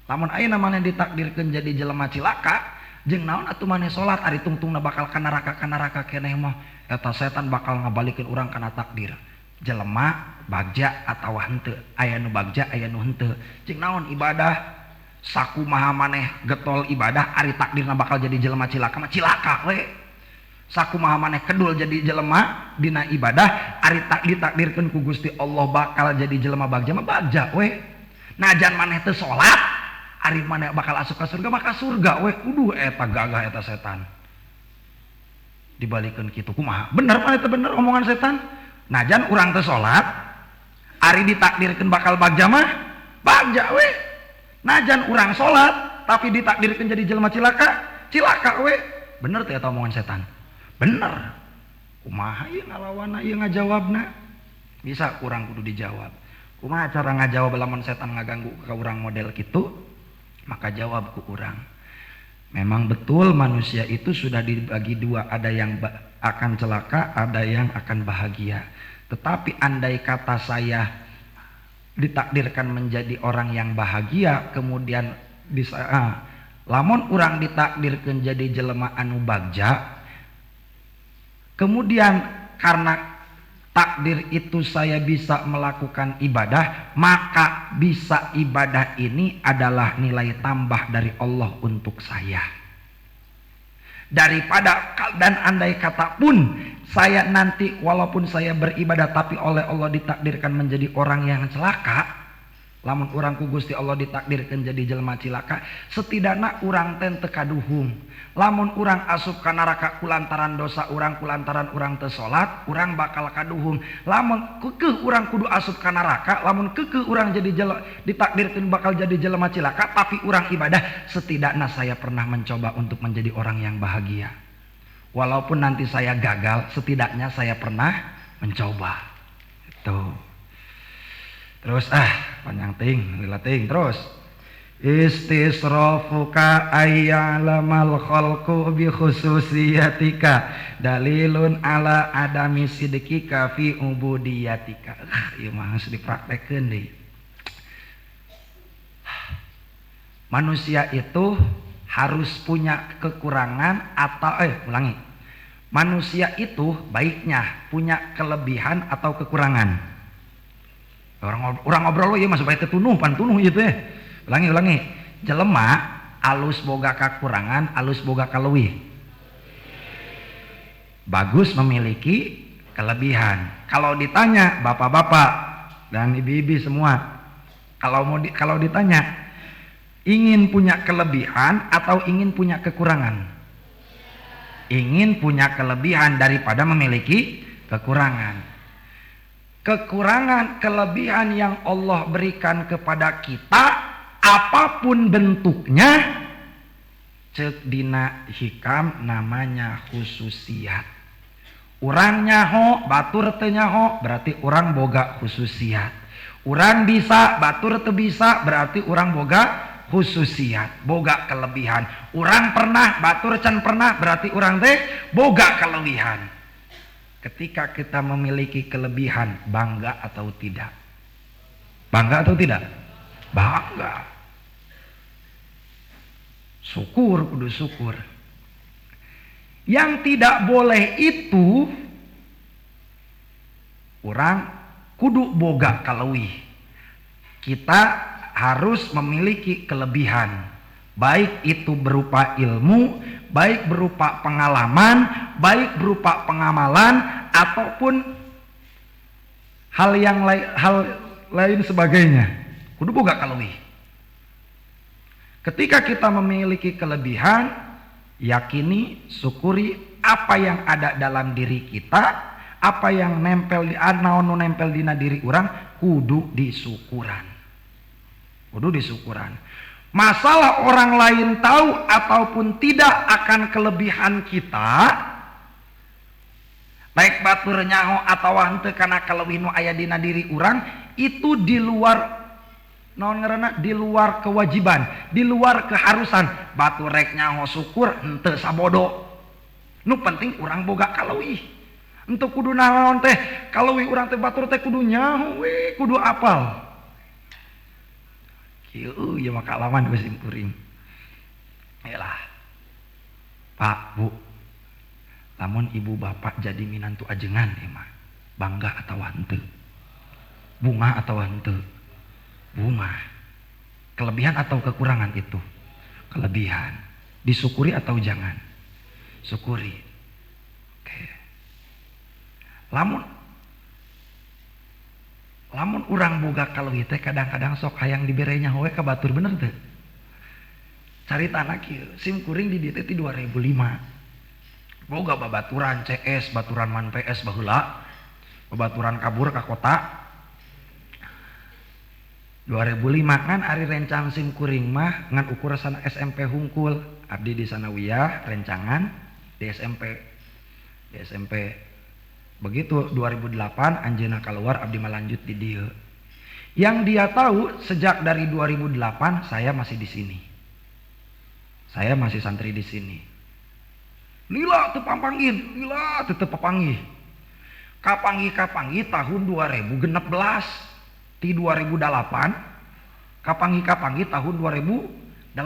Lamun ayeuna maneh ditakdirkeun jadi jelema cilaka, jeung naon atuh maneh salat ari tungtungna bakal ka neraka keneh mah. Eta setan bakal ngabalikeun urang kana takdir. Jelema bagja atawa henteu, aya nu bagja aya nu henteu. Jeung naon ibadah sakumaha maneh getol ibadah ari takdirna bakal jadi jelema cilaka mah cilaka we. Sakumaha maneh kedul jadi jelema dina ibadah ari ditakdirkeun ku Gusti Allah bakal jadi jelema bagja mah bagja we. Najan maneh teu salat ari maneh bakal asup ka surga maka surga we. Kudu eta gagah eta setan. Dibalikeun kitu kumaha? Bener maneh teh bener omongan setan. Najan urang teu salat ari ditakdirkeun bakal bagja mah bagja we. Najan urang salat tapi ditakdirkeun jadi jelema cilaka we. Bener teh eta omongan setan. Bener. Kumaha ieu ngalawanna ieu ngajawabna? Bisa kurang kudu dijawab. Kumaha cara ngajawab lamun setan ngaganggu ke urang model gitu? Maka jawab ku urang. Memang betul manusia itu sudah dibagi dua, ada yang akan celaka, ada yang akan bahagia. Tetapi andai kata saya ditakdirkan menjadi orang yang bahagia, kemudian bisa lamun urang ditakdirkan jadi jelema anu bagja, kemudian karena takdir itu saya bisa melakukan ibadah, maka bisa ibadah ini adalah nilai tambah dari Allah untuk saya. Daripada dan andai kata pun saya nanti walaupun saya beribadah tapi oleh Allah ditakdirkan menjadi orang yang celaka, lamun urang ku Gusti Allah ditakdirkan jadi jelema cilaka, setidaknya urang teh teu kaduhung. Lamun urang asup ka neraka kulantaran dosa urang, kulantaran urang teu salat, urang bakal kaduhung. Lamun keukeuh urang kudu asup ka neraka, lamun keukeuh urang jadi ditakdirkan bakal jadi jelema cilaka tapi urang ibadah, setidaknya saya pernah mencoba untuk menjadi orang yang bahagia. Walaupun nanti saya gagal, setidaknya saya pernah mencoba. Itu. Terus panjang ting, lila ting terus. Istisrafuka ayyalamal khalqu bi khususiyatika dalilun ala adami sidqika fi ubudiyatika. Ieu mah geus dipraktekkeun deui. Manusia itu harus punya kekurangan atau ulangi. Manusia itu baiknya punya kelebihan atau kekurangan. Orang ngobrol ieu mah supaya tetunuh pantunuh ieu teh. Ulangi. Jelema alus boga kekurangan, alus boga kaleuwih. Bagus memiliki kelebihan. Kalau ditanya bapak-bapak dan ibu-ibu semua, kalau ditanya ingin punya kelebihan atau ingin punya kekurangan? Ingin punya kelebihan daripada memiliki kekurangan. Kekurangan kelebihan yang Allah berikan kepada kita apapun bentuknya, cek dina hikam namanya khususiat. Urang nyaho batur teu nyaho berarti urang boga khususiat. Urang bisa batur teu bisa berarti urang boga khususiat, boga kelebihan. Urang pernah batur can pernah berarti urang teh boga kelebihan. Ketika kita memiliki kelebihan, bangga atau tidak? Bangga atau tidak? Bangga. Syukur, kudu syukur. Yang tidak boleh itu orang kudu boga kaleuwih. Kita harus memiliki kelebihan, baik itu berupa ilmu, baik berupa pengalaman, baik berupa pengamalan ataupun hal lain sebagainya. Kudu boga kaleuwih. Ketika kita memiliki kelebihan, yakini, syukuri apa yang ada dalam diri kita, apa yang nempel di naon nempel dina diri orang, kudu disyukuran. Kudu disyukuran. Masalah orang lain tahu ataupun tidak akan kelebihan kita, baik batur nyaho atau henteu kana kaleuwih nu aya dina diri orang, itu di luar naon ngaranna, di luar kewajiban, di luar keharusan. Batu rek nyaho syukur henteu sabodo. Nu penting urang boga kaleuwih. Henteu kudu naon teh, kaleuwih urang teh batur teh kudu nyaho we, kudu apal. Kieu ieu mah kalaman geus kuring. Yalah. Pak, Bu. Lamun ibu bapak jadi minantu ajengan ieu mah, bangga atawa henteu? Bunga atawa henteu? Bunga. Kelebihan atau kekurangan itu? Kelebihan. Disyukuri atau jangan? Syukuri. Oke. Lamun urang boga kaleuwih teh kadang-kadang sok hayang dibere nyaho we ka batur, bener teu? Caritana kieu, sim kuring di dieu teh 2005. Boga babaturan CS, baturan man PS baheula. Babaturan kabur ka kota. 2005 kan ari rencang sim kuring mah ngan ukur sana SMP hungkul, abdi di Sanawiyah rencangan di SMP. Begitu 2008 anjeunna keluar abdi malanjut di dieu. Yang dia tahu sejak dari 2008 saya masih di sini. Saya masih santri di sini. Lila teu papanggih, lila teu papanggih. Kapanggih tahun 2016 di 2008. Kapanggih tahun 2016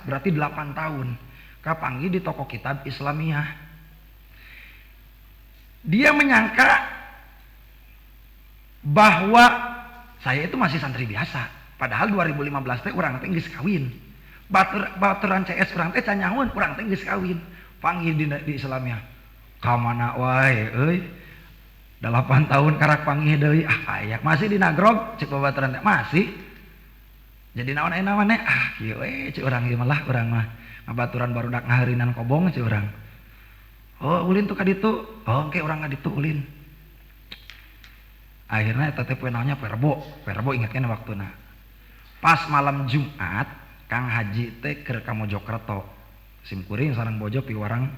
berarti 8 tahun. Kapanggih di toko kitab Islamiyah. Dia menyangka bahwa saya itu masih santri biasa. Padahal 2015 teh urang teh geus kawin. Baturan CS urang teh canyahoun, urang teh geus kawin. Panggil di Islamiyah. Ka mana wae euy. 8 tahun karak panggih deui aya masih di nagrog cek babaturan teh masih. Jadi naon aya namanya kieu we cek urang ieu mah urang mah ngabaturan barudak ngaheurinan kobong cek urang. Oh ulin tuh ka ditu. Oh engke urang ka ditu ulin. Akhirnya eta teh poe naonnya poe Rebo ingatkeun waktuna. Pas malam Jumat Kang Haji teh keur ka Mojokerto. Simkuring sareng bojo piwarang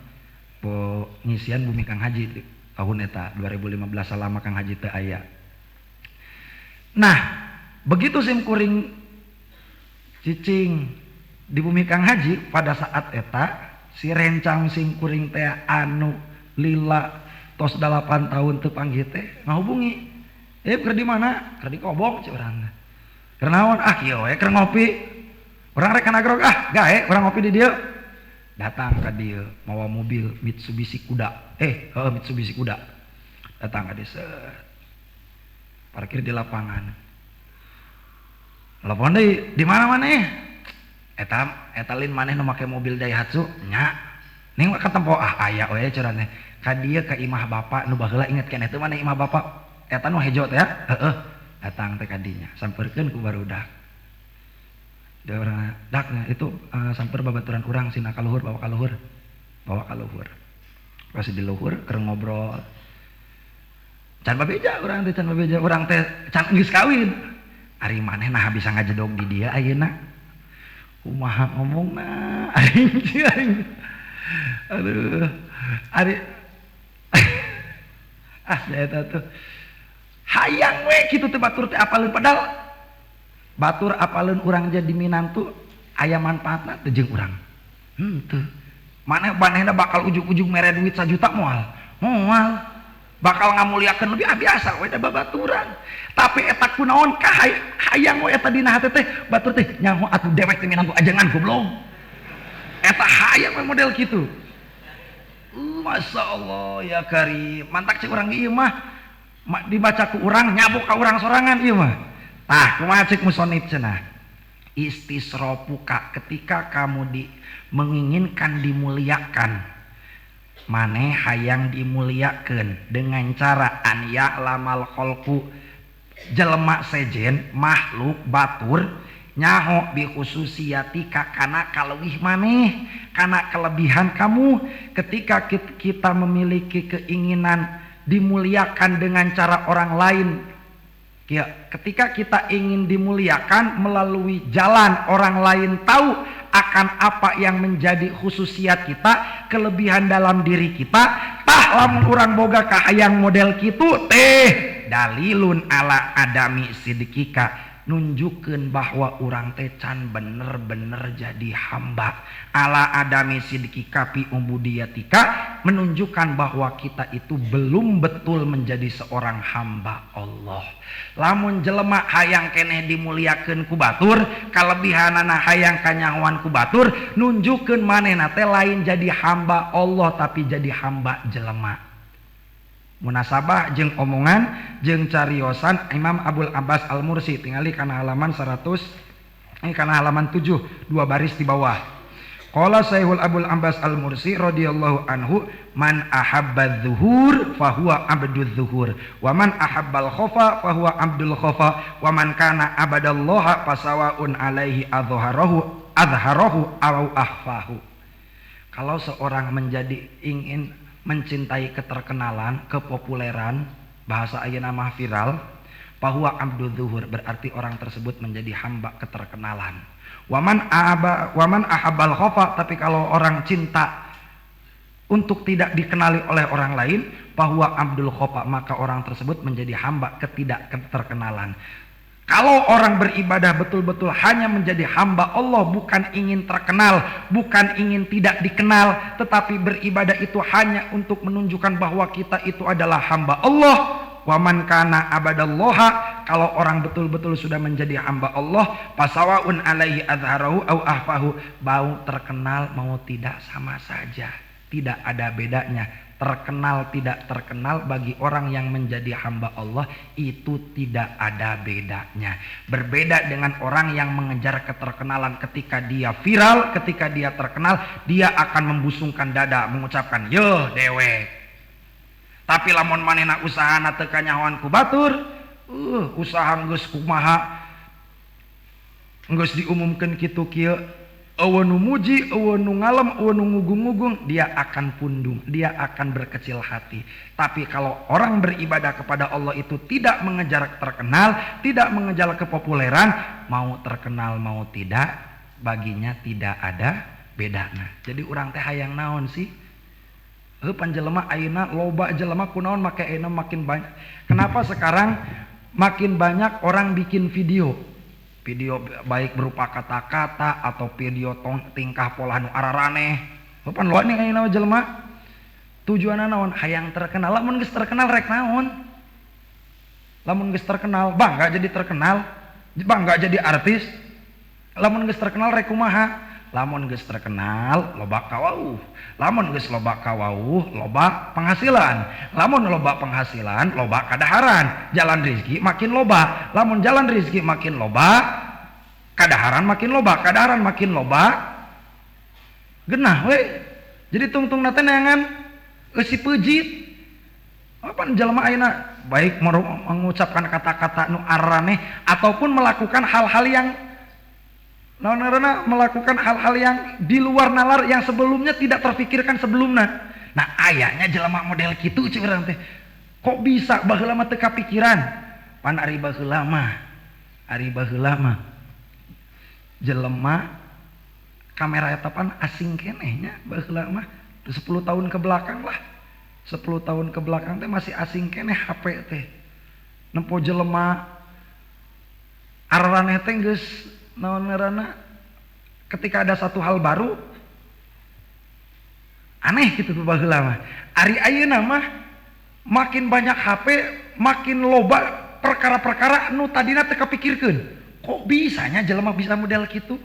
po ngisian bumi Kang Haji tahun eta 2015 salama Kang Haji teh aya. Nah, begitu simkuring cicing di bumi Kang Haji pada saat eta si rencang simkuring teh anu lila tos 8 tahun teu panggih teh ngahubungi. Keur di mana? Keur di Kobong ceu urang. Keur naon? Kieu we keur ngopi. Urang rek kana grog gae urang ngopi di dieu. Datang ke dia mawa mobil Mitsubishi Kuda. Mitsubishi Kuda. Datang ke dia parkir di lapangan. Telepon deui, di mana maneh? Eta lin maneh nu make mobil Daihatsu nya. Ning ka tempo aya we cenah teh. Ka dieu ka imah bapak nu baheula inget keneh teh maneh imah bapak. Eta nu hejo teh ya. Datang teh ka dinya, sampeurkeun ku barudak. Dia orang daknya itu samper babaturan urang sina kaluhur bawa kaluhur pas di luhur keur ngobrol can babeja urang teh urang teh can geus kawin ari maneh nah bisa ngajedog di dia ayeuna kumaha ngomongna aing aduh ari eta tuh hayang we kitu teh batur teh apaleun padahal batur apaleun urang jadi minantu aya manfaatna teh jeung urang. Teu. Manehna bakal ujug-ujug mere duit 1 juta moal. Bakal ngamuliakeun lebih biasa we da babaturan. Tapi eta kunaon ka hayang we eta dina hate teh batur teh nyaho atuh dewek teh minantu ajengan goblok. Eta hayang we model kitu. Masyaallah ya Karim. Mantak cek urang ieu mah dibaca ku urang nyabuk ka urang sorangan ieu mah. Tah, kumaha cek musonib cenah. Istisrofuka ketika kamu menginginkan dimuliakan. Maneh hayang dimuliakeun dengan cara an ya'lamal khalqu jelema sejen makhluk batur nyaho bi khususiyatika kana kaleuwih maneh kana kelebihan kamu ketika kita memiliki keinginan dimuliakan dengan cara orang lain. Ya, ketika kita ingin dimuliakan melalui jalan orang lain tahu akan apa yang menjadi khususiat kita, kelebihan dalam diri kita, tah lamun urang boga kahayang model kitu teh dalilun ala adami sidqika nunjukkeun bahwa urang teh can bener-bener jadi hamba. Ala adami sidqika fi ubudiyatika menunjukkan bahwa kita itu belum betul menjadi seorang hamba Allah. Lamun jelema hayang keneh dimuliakeun ku batur, kalebihanana hayang kanyahoan ku batur, nunjukkeun manehna teh lain jadi hamba Allah tapi jadi hamba jelema. Munasabah jeung omongan jeung cariosan Imam Abul Abbas Al-Mursi tingali kana halaman 100 kana halaman 7 2 baris di bawah. Qala Syaihul Abul Abbas Al-Mursi radhiyallahu anhu man ahabba dzuhur fahuwa abdudz dzuhur wa man ahabbal khofa fahuwa abdul khofa wa man kana abadallaha fasawaun alaihi azharahu aw akhfahu. Kalau seorang ingin mencintai keterkenalan, kepopuleran, bahasa ayeuna mah viral, bahwa abdul zuhur berarti orang tersebut menjadi hamba keterkenalan. Waman ahabbal khofa, tapi kalau orang cinta untuk tidak dikenali oleh orang lain, bahwa Abdul Khofa, maka orang tersebut menjadi hamba ketidakterkenalan. Kalau orang beribadah betul-betul hanya menjadi hamba Allah, bukan ingin terkenal, bukan ingin tidak dikenal, tetapi beribadah itu hanya untuk menunjukkan bahwa kita itu adalah hamba Allah. Wa man kana abadallaha, kalau orang betul-betul sudah menjadi hamba Allah, fasawaun alaihi azharahu au ahfahu, mau terkenal mau tidak sama saja, tidak ada bedanya. Terkenal tidak terkenal bagi orang yang menjadi hamba Allah itu tidak ada bedanya. Berbeda dengan orang yang mengejar keterkenalan. Ketika dia viral, ketika dia terkenal, dia akan membusungkan dada mengucapkan yo dewek. Tapi lamun manehna usahana teu kanyahoan ku batur, usaha geus kumaha, geus diumumkeun kitu kieu, eueuh nu muji, eueuh nu ngalem, eueuh nu ngugung-ngugung, dia akan pundung, dia akan berkecil hati. Tapi kalau orang beribadah kepada Allah itu tidak mengejar terkenal, tidak mengejar kepopuleran, mau terkenal mau tidak, baginya tidak ada bedana. Jadi urang teh hayang naon sih? Pan jelema ayeuna loba jelema kunaon make ayeuna makin banyak. Kenapa sekarang makin banyak orang bikin video baik berupa kata-kata atau video tingkah pola nu araraneh. Pan loa ning ayeuna jelema tujuanna naon? Hayang terkenal. Lamun geus terkenal rek naon? Lamun geus terkenal bangga jadi terkenal, bangga jadi artis. Lamun geus terkenal rek kumaha? Lamun geus terkenal loba kawauh. Lamun geus loba kawauh loba penghasilan. Lamun loba penghasilan loba kadaharan. Jalan rezeki makin loba. Lamun jalan rezeki makin loba, kadaharan makin loba. Kadaharan makin loba, genah we. Jadi tungtung teh neangan eusi peujit. Apa jelema ayeuna baik mengucapkan kata-kata nu araraneh ataupun melakukan hal-hal yang melakukan hal-hal yang di luar nalar yang sebelumnya tidak terfikirkan sebelumnya. Nah ayahnya jelema model kitu curang teh. Kok bisa baheula mah teu kapikiran? Pan ari baheula mah jelema kamera eta pan asing keneh nya baheula mah 10 tahun ke belakang lah. 10 tahun ke belakang teh masih asing keneh HP teh. Nempo jelema araraneh teh geus naon ngaranna, ketika ada satu hal baru aneh gitu tuh baheula mah. Ari ayeuna mah makin banyak HP, makin loba perkara-perkara nu tadina teu kapikirkeun. Kok bisanya jelema bisa model kitu?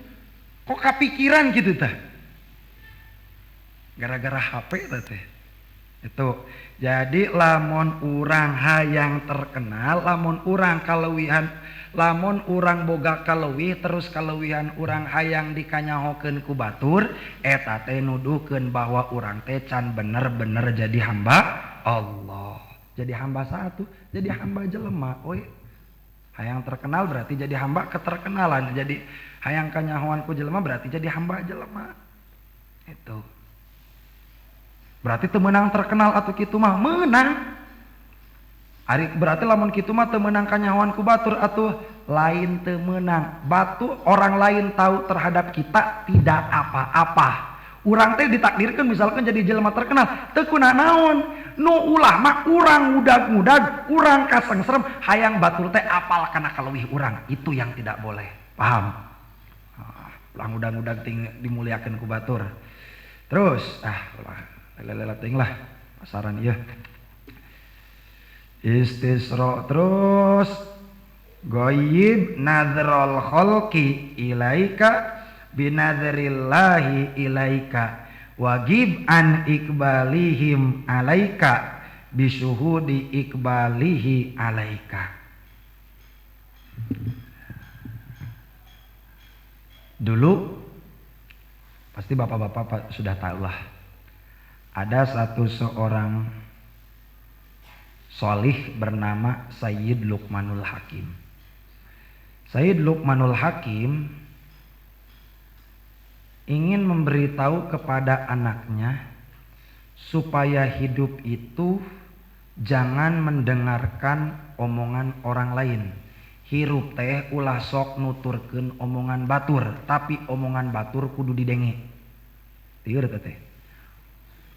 Kok kapikiran gitu tah? Gara-gara HP teh. Itu. Jadi lamun urang hayang terkenal, lamun urang kaleuwihan, lamun urang boga kaleuwih terus kaleuwihan urang hayang dikanyahokeun ku batur, eta teh nuduhkeun bahwa urang teh can bener-bener jadi hamba Allah. Jadi hamba satu, jadi hamba jelema. Oi. Hayang terkenal berarti jadi hamba keterkenalan. Jadi hayang kanyahoan ku jelema berarti jadi hamba jelema. Itu. Berarti teu meunang terkenal atuh kitu mah meunang. Ari berarti lamun kitu mah teu meunang kanyahoan ku batur atuh lain teu meunang. Batu orang lain tahu terhadap kita tidak apa-apa. Urang teh ditakdirkeun misalkan jadi jelema terkenal, teu kuna naon. Nu ulah mah urang mudag-mudag, urang kasengserem, hayang batur teh apal kana kaleuwih urang. Itu yang tidak boleh. Paham? Ulah mudag-mudag dimuliakeun ku batur. Terus lelet ting lah pasaran ieu. Istisra terus ghaib nadrul khalqi ilaika binadrillahi ilaika wajib an ikbalihim alaika bisuhudi ikbalihi alaika. Dulu pasti bapak-bapak sudah tahu lah, ada seorang solih bernama Sayyid Luqmanul Hakim. Sayyid Luqmanul Hakim ingin memberitahu kepada anaknya supaya hidup itu jangan mendengarkan omongan orang lain. Hirup teh ulah sok nuturkeun omongan batur, tapi omongan batur kudu didenge. Tieur teh.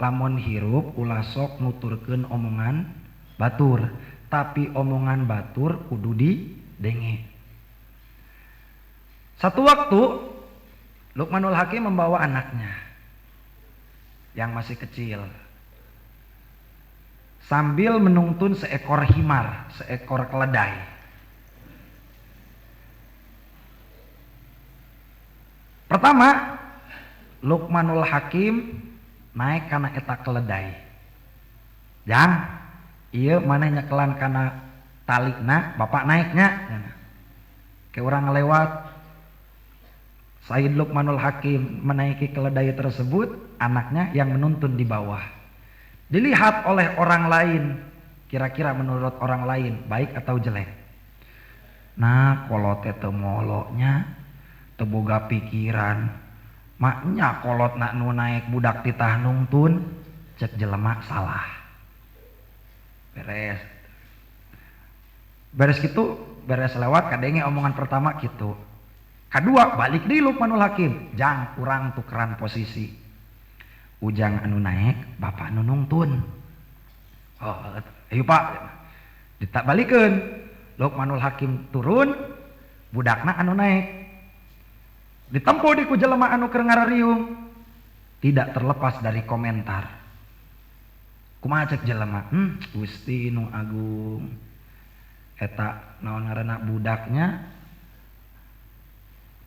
lamun hirup ulah sok nuturkeun omongan batur, tapi omongan batur kudu didenge. Satu waktu Luqmanul Hakim membawa anaknya yang masih kecil sambil menuntun seekor himar, seekor keledai. Pertama, Luqmanul Hakim naik kana eta keledai. Jang, ieu maneh nyekelan kana talina, bapak naiknya. Ke orang ngelewat, Said Luqmanul Hakim menaiki keledai tersebut, anaknya yang menuntun di bawah. Dilihat oleh orang lain, kira-kira menurut orang lain baik atau jelek. Nah, kolot teu moloknya, teu boga pikiran. Maknya kolot nak nu naik budak titah nungtun, cek jelema salah. Beres gitu, beres lewat kadenge omongan pertama gitu. Kedua balik di Luqmanul Hakim, jang kurang tukeran posisi. Ujang anu naik, bapak anu nungtun. Oh, ayo pak, ditak balikeun. Luqmanul Hakim turun, budakna anu naik. Ditempuh di ku jelema anu keur ngarariung, tidak terlepas dari komentar. Kumaha cek jelema? Gusti nu agung. Eta naon ngaranna budaknya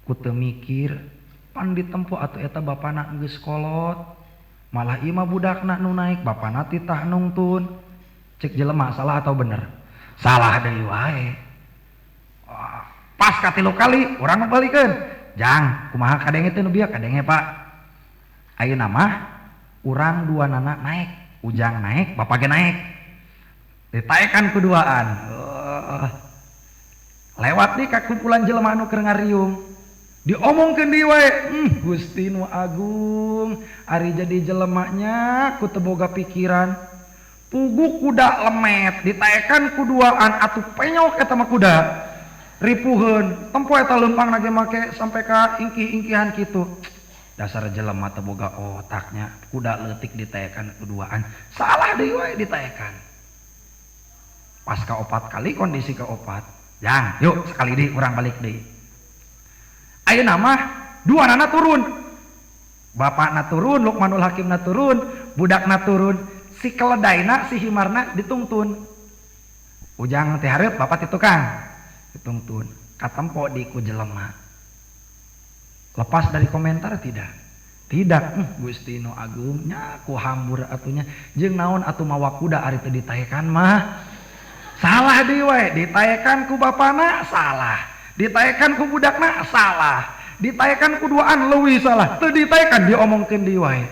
ku teu mikir pan ditempuh atuh eta bapana geus kolot. Malah ieu mah budakna nu naik, bapana titah nungtun. Cek jelema salah atau bener? Salah deui wae. Pas ka 3 kali urang balikeun. Jang, kumaha kadenge teh nu bieu? Kadenge Pak. Ayeuna mah urang duanana naik, ujang naik, bapak ge naik. Ditaekan kuduaan. Lewat di ka kumpulan jelema anu keur ngariung. Diomongkeun deui wae, Gusti nu agung, ari jadi jelemanya ku teu boga pikiran. Pugu kuda lemet, ditaekan kuduaan atuh penyok eta mah kuda. Ripuheun, tempo eta leumpang lagi make sampai ka ingkih-ingkihan kitu. Dasar jelema teu boga otaknya, kuda leutik ditaekan kuduaan. Salah deui wae ditaekan. Pas ka 4 kali kondisi ka 4. Jang, yuk sekali deui urang balik deui. Ayeuna mah duanana turun. Bapakna turun, Luqmanul Hakimna turun, budakna turun, si keledaina, si himarna ditungtun. Ujang teh hareup bapak ti tukang. Ditungtun, katempo di ku jelema. Lepas dari komentar tidak? Tidak, Gusti nu agung nya ku hambur atunya. Jeung naon atuh mawa kuda ari teu ditaekan mah? Salah deui wae, ditaekan ku bapana salah. Ditaekan ku budakna salah. Ditaekan ku duaan leuwih salah. Teu ditaekan diomongkeun deui wae.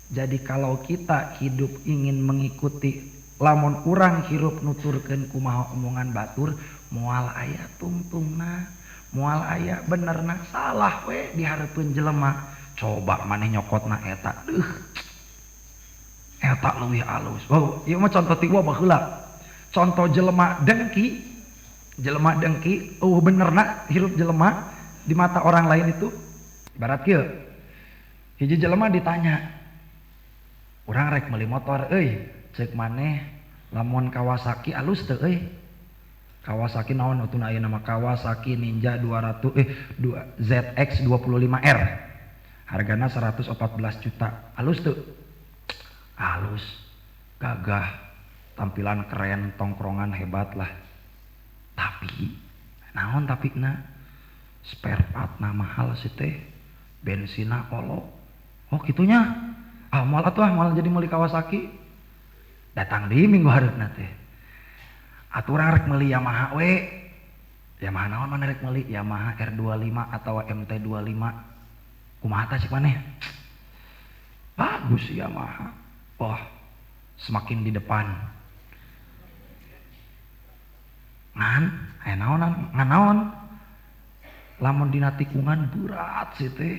Jadi kalau kita hidup ingin mengikuti lamun urang hirup nuturkeun kumaha omongan batur, moal aya tungtungna, moal aya benerna, salah we dihareupeun jelema. Coba maneh nyokotna eta, eta leuwih alus. Wow, ieu mah contoh ti baheula. Contoh jelema dengki, benerna hirup jelema di mata orang lain itu ibarat kieu. Hiji jelema ditanya, urang rek meuli motor euy, ceuk maneh lamun Kawasaki alus teu euy? Kawasaki naon utuna aya nama Kawasaki Ninja 200 ZX 25R. Hargana 114 juta. Alus teu? Alus. Gagah, tampilan keren, tongkrongan hebat lah. Tapi naon tapina? Spare partna mahal sih teh. Bensina olok. Oh kitunya. Ah moal atuh moal jadi meuli Kawasaki. Datang di minggu hareupna teh. Aturang rek meuli Yamaha we. Yamaha naon mana rek meuli? Yamaha R25 atau MT25. Kumaha tah cik maneh? Bagus Yamaha. Wah, semakin di depan. Ngan, aya naonan? Ngan naon? Lamun dina tikungan berat sih teh.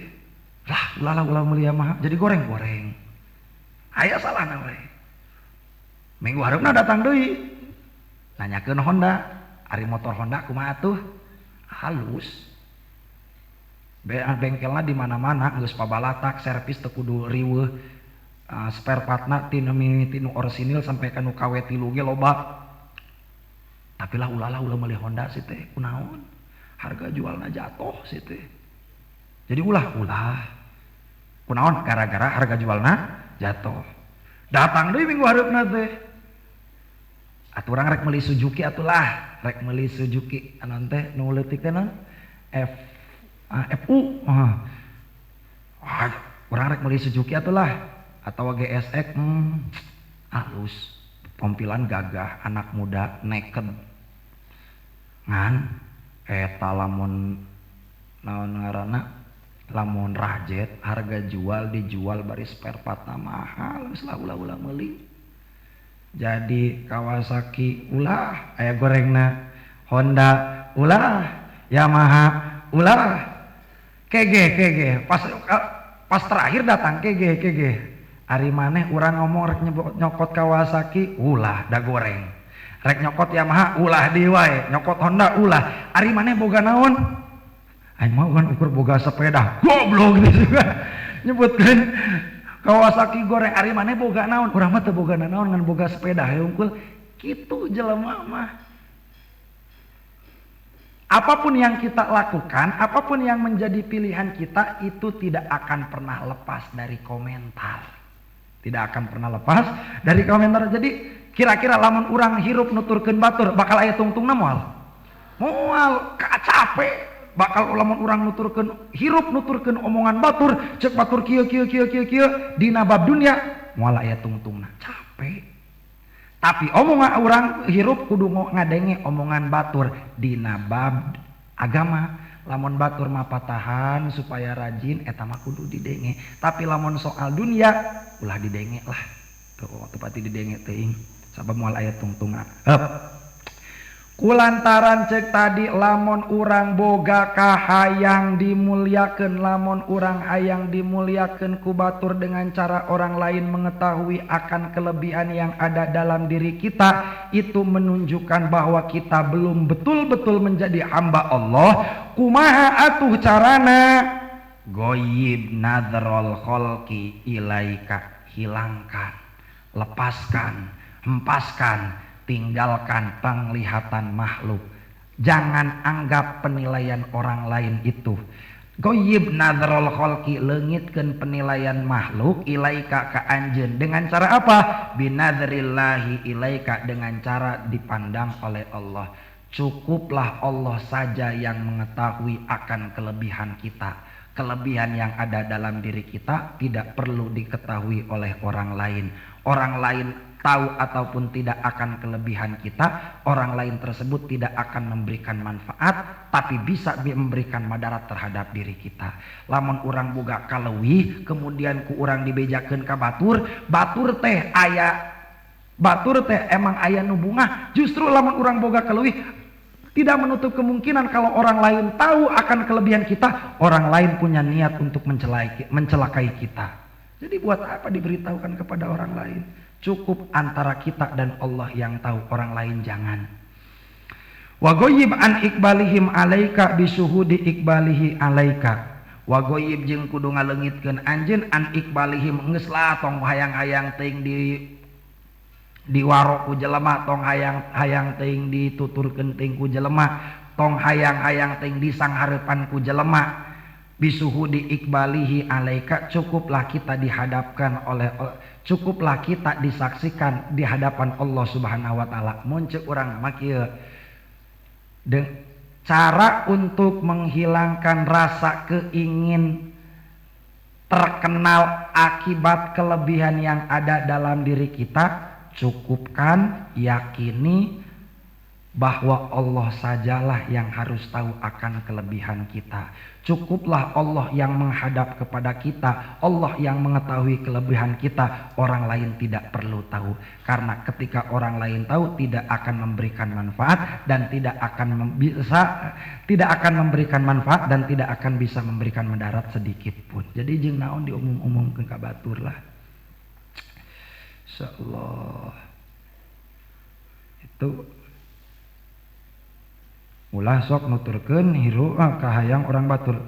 Lah, ulah meuli Yamaha jadi goreng-goreng. Aya salahna we. Minggu hareupna datang deui. Nanyakeun Honda, ari motor Honda kumaha atuh? Halus. Bengkelna di mana-mana, geus pabalatak, servis teu kudu riweuh. spare partna tinu orsinil sampai kanu KW 3 ge loba. Tapi lah ulah meuli Honda sih teh kunaon? Harga jualna jatuh sih teh. Jadi ulah kunaon gara-gara harga jualna jatuh. Datang deui minggu hareupna teh. Atuh urang rek meuli Suzuki atulah, rek meuli Suzuki anon teh nu leutik teh naon? FU. Urang rek meuli Suzuki atulah atau GSX halus pompilan gagah anak muda naked ngan eta lamun naon ngaranna lamun Rajet harga jual dijual bari spare part mahal geus lah ulah meuli. Jadi Kawasaki ulah aya gorengna, Honda ulah, Yamaha ulah, KG pas terakhir datang KG ari maneh urang ngomong rek nyokot Kawasaki ulah da goreng, rek nyokot Yamaha ulah di wae, nyokot Honda ulah, ari maneh boga naon? Aing mah kan ukur boga sepeda goblok gitu juga nyebutkeun Kawasaki goreng, ari maneh boga naon? Urang mah teu boga naon ngan boga sepeda heungkul kitu jelema mah. Apapun yang kita lakukan, apapun yang menjadi pilihan kita itu tidak akan pernah lepas dari komentar. Tidak akan pernah lepas dari komentar. Jadi kira-kira lamun urang hirup nuturkeun batur bakal aya tungtungna moal capek. Bakal lamun urang hirup nuturkeun omongan batur, cek batur kieu dina bab dunia moal aya tungtungna capek. Tapi omongan urang hirup kudu ngadenge omongan batur dina bab agama. Lamun batur mah patahan supaya rajin eta mah kudu didenge. Tapi lamun soal dunia ulah didenge lah. Tuh tepati didenge teuing sabab moal aya tungtungna. Kulantaran cek tadi lamun urang boga kahayang dimuliakeun, lamun urang hayang dimuliakeun ku batur dengan cara orang lain mengetahui akan kelebihan yang ada dalam diri kita, itu menunjukkan bahwa kita belum betul-betul menjadi hamba Allah. Kumaha atuh carana? Goyib nadrol kholqi ilaika, hilangkan, lepaskan, hempaskan, tinggalkan penglihatan makhluk. Jangan anggap penilaian orang lain itu. Goyib nadrol kholqi, leungitkeun penilaian makhluk ilaika ka anjeun. Dengan cara apa? Binadrillahi ilaika, dengan cara dipandang oleh Allah. Cukuplah Allah saja yang mengetahui akan kelebihan kita. Kelebihan yang ada dalam diri kita tidak perlu diketahui oleh orang lain. Orang lain tahu ataupun tidak akan kelebihan kita, orang lain tersebut tidak akan memberikan manfaat, tapi bisa memberikan madarat terhadap diri kita. Lamun urang boga kaleuwih kemudian ku urang dibejakeun ka batur teh emang aya nu bungah. Justru lamun urang boga kaleuwih tidak menutup kemungkinan kalau orang lain tahu akan kelebihan kita, orang lain punya niat untuk mencelakai kita. Jadi buat apa diberitahukan kepada orang lain? Cukup antara kita dan Allah yang tahu, orang lain jangan. Wa ghayyib an iqbalihim alaika bisuhudi iqbalihi alaika. Wa ghayyib jeung kudu ngaleungitkeun anjeun an iqbalihim, geus lah tong hayang-hayang teuing di waro ku jelema, tong hayang-hayang teuing dituturkeun teuing ku jelema, tong hayang-hayang teuing disanghareupan ku jelema. Bisuhudi iqbalihi alaika, cukuplah kita dihadapkan cukuplah kita disaksikan di hadapan Allah Subhanahu wa taala. Mun ceuk urang mah kieu cara untuk menghilangkan rasa keingin terkenal akibat kelebihan yang ada dalam diri kita, cukupkan yakini bahwa Allah sajalah yang harus tahu akan kelebihan kita. Cukuplah Allah yang menghadap kepada kita, Allah yang mengetahui kelebihan kita, orang lain tidak perlu tahu. Karena ketika orang lain tahu tidak akan memberikan manfaat dan tidak akan memberikan manfaat dan tidak akan bisa memberikan mudarat sedikit pun. Jadi jeung naon diumum-umumkeun ka batur lah. Insyaallah. Itu ulah sok nuturkeun hiru kahayang orang batur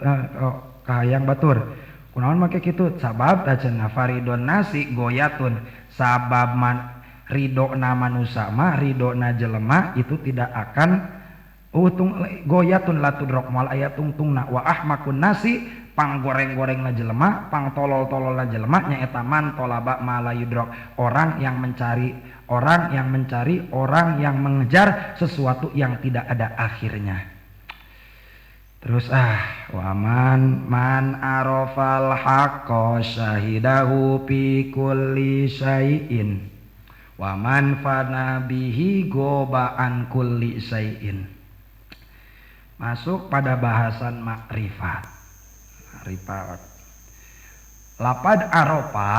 kahayang batur Kunaon make kitu? Sabab cenah faridon nasi goyatun, sabab ridona manusia mah ridona jelema itu tidak akan utung goyatun latudrok mal ayat tungtungna wa ahmakun nasi panggoreng-gorengna jelema pangtolol-tololna jelema nyaeta man tolaba malayudrok orang yang mencari orang yang mengejar sesuatu yang tidak ada akhirnya. Terus waman man arafal haqqo syahidahu fi kulli syai'in waman fana bihi gobaan kulli syai'in. Masuk pada bahasan makrifat. Lapad aropa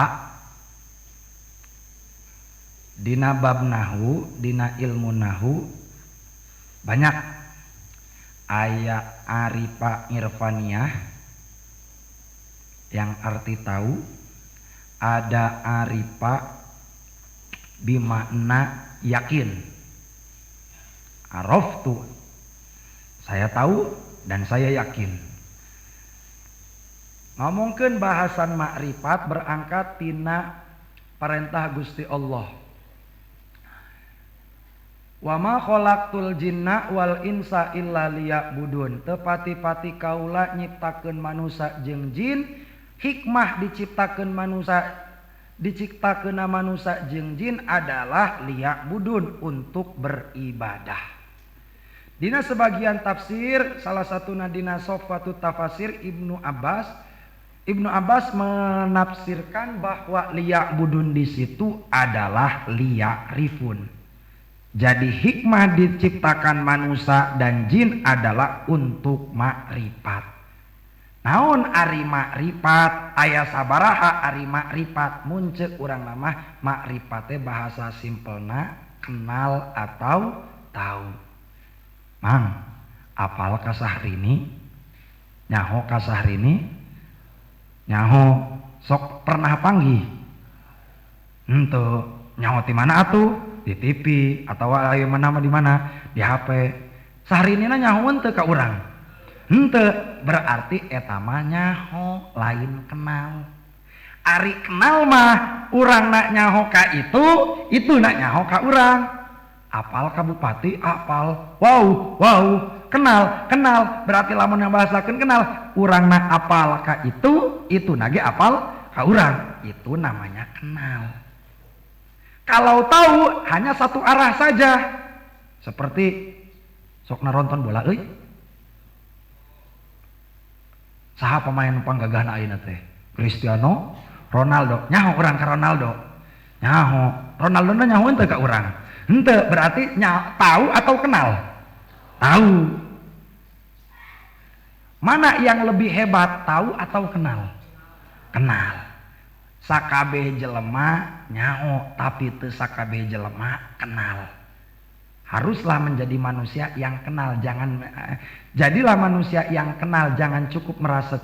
dina bab nahu, dina ilmu nahu banyak. Aya arifa irfaniyah yang arti tahu, ada arifa bimakna yakin. Araftu, saya tahu dan saya yakin. Ngomongkeun bahasan makrifat berangkat tina perintah Gusti Allah. Wa ma khalaqtul jinna wal insa illa liya'budun. Teu pati-pati kaula nyiptakeun manusia jeung jin, hikmah diciptakeun manusia jeung jin adalah liya'budun, untuk beribadah. Dina sebagian tafsir, salah satuna dina Sofwatut Tafasir Ibnu Abbas menafsirkan bahwa liya'budun di situ adalah liya'rifun. Jadi hikmah diciptakan manusia dan jin adalah untuk makrifat. Naon ari makrifat? Aya sabaraha ari makrifat? Munceuk urang nama makrifat teh bahasa simpelna kenal atau tahu. Mang, apal ka Sahrini? Nyaho ka Sahrini? Nyaho sok pernah panggih? Henteu, nyaho ti mana atuh? Di TV atau ayo mana di mana? Di HP. Sahrini na nyaho henteu ka urang? Henteu, berarti eta mah nyaho lain kenal. Ari kenal mah urang na nyaho ka itu na nyaho ka urang. Apal ka bupati, apal. Wow, kenal. Berarti lamun yang bahasakeun kenal, urangna apal ka itu nage apal ka urang. Itu namanya kenal. Kalau tahu hanya satu arah saja. Seperti sok naronton bola euy. Saha pemain panggagahna ayeuna teh? Cristiano Ronaldo. Nyaho urang ka Ronaldo. Nyaho. Ronaldo na nyaho henteu ka urang. Henteu, berarti tahu atau kenal? Tahu. Mana yang lebih hebat, tahu atau kenal? Kenal. Sakabeh jelema nyaho, tapi teu sakabeh jelema kenal. Haruslah menjadi manusia yang kenal, jadilah manusia yang kenal, jangan merasa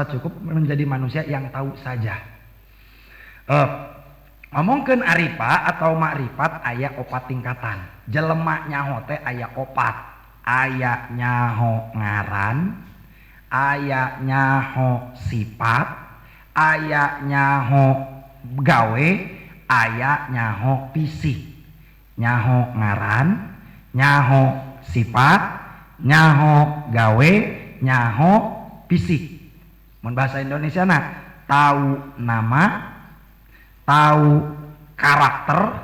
cukup menjadi manusia yang tahu saja. Ngomongkeun arifa atau makrifat aya opat tingkatan. Jelema nyaho teh aya opat. Aya nyaho ngaran, aya nyaho sifat, aya nyaho gawe, aya nyaho fisik. Nyaho ngaran, nyaho sifat, nyaho gawe, nyaho fisik. Mun bahasa Indonesia tahu nama, tahu karakter,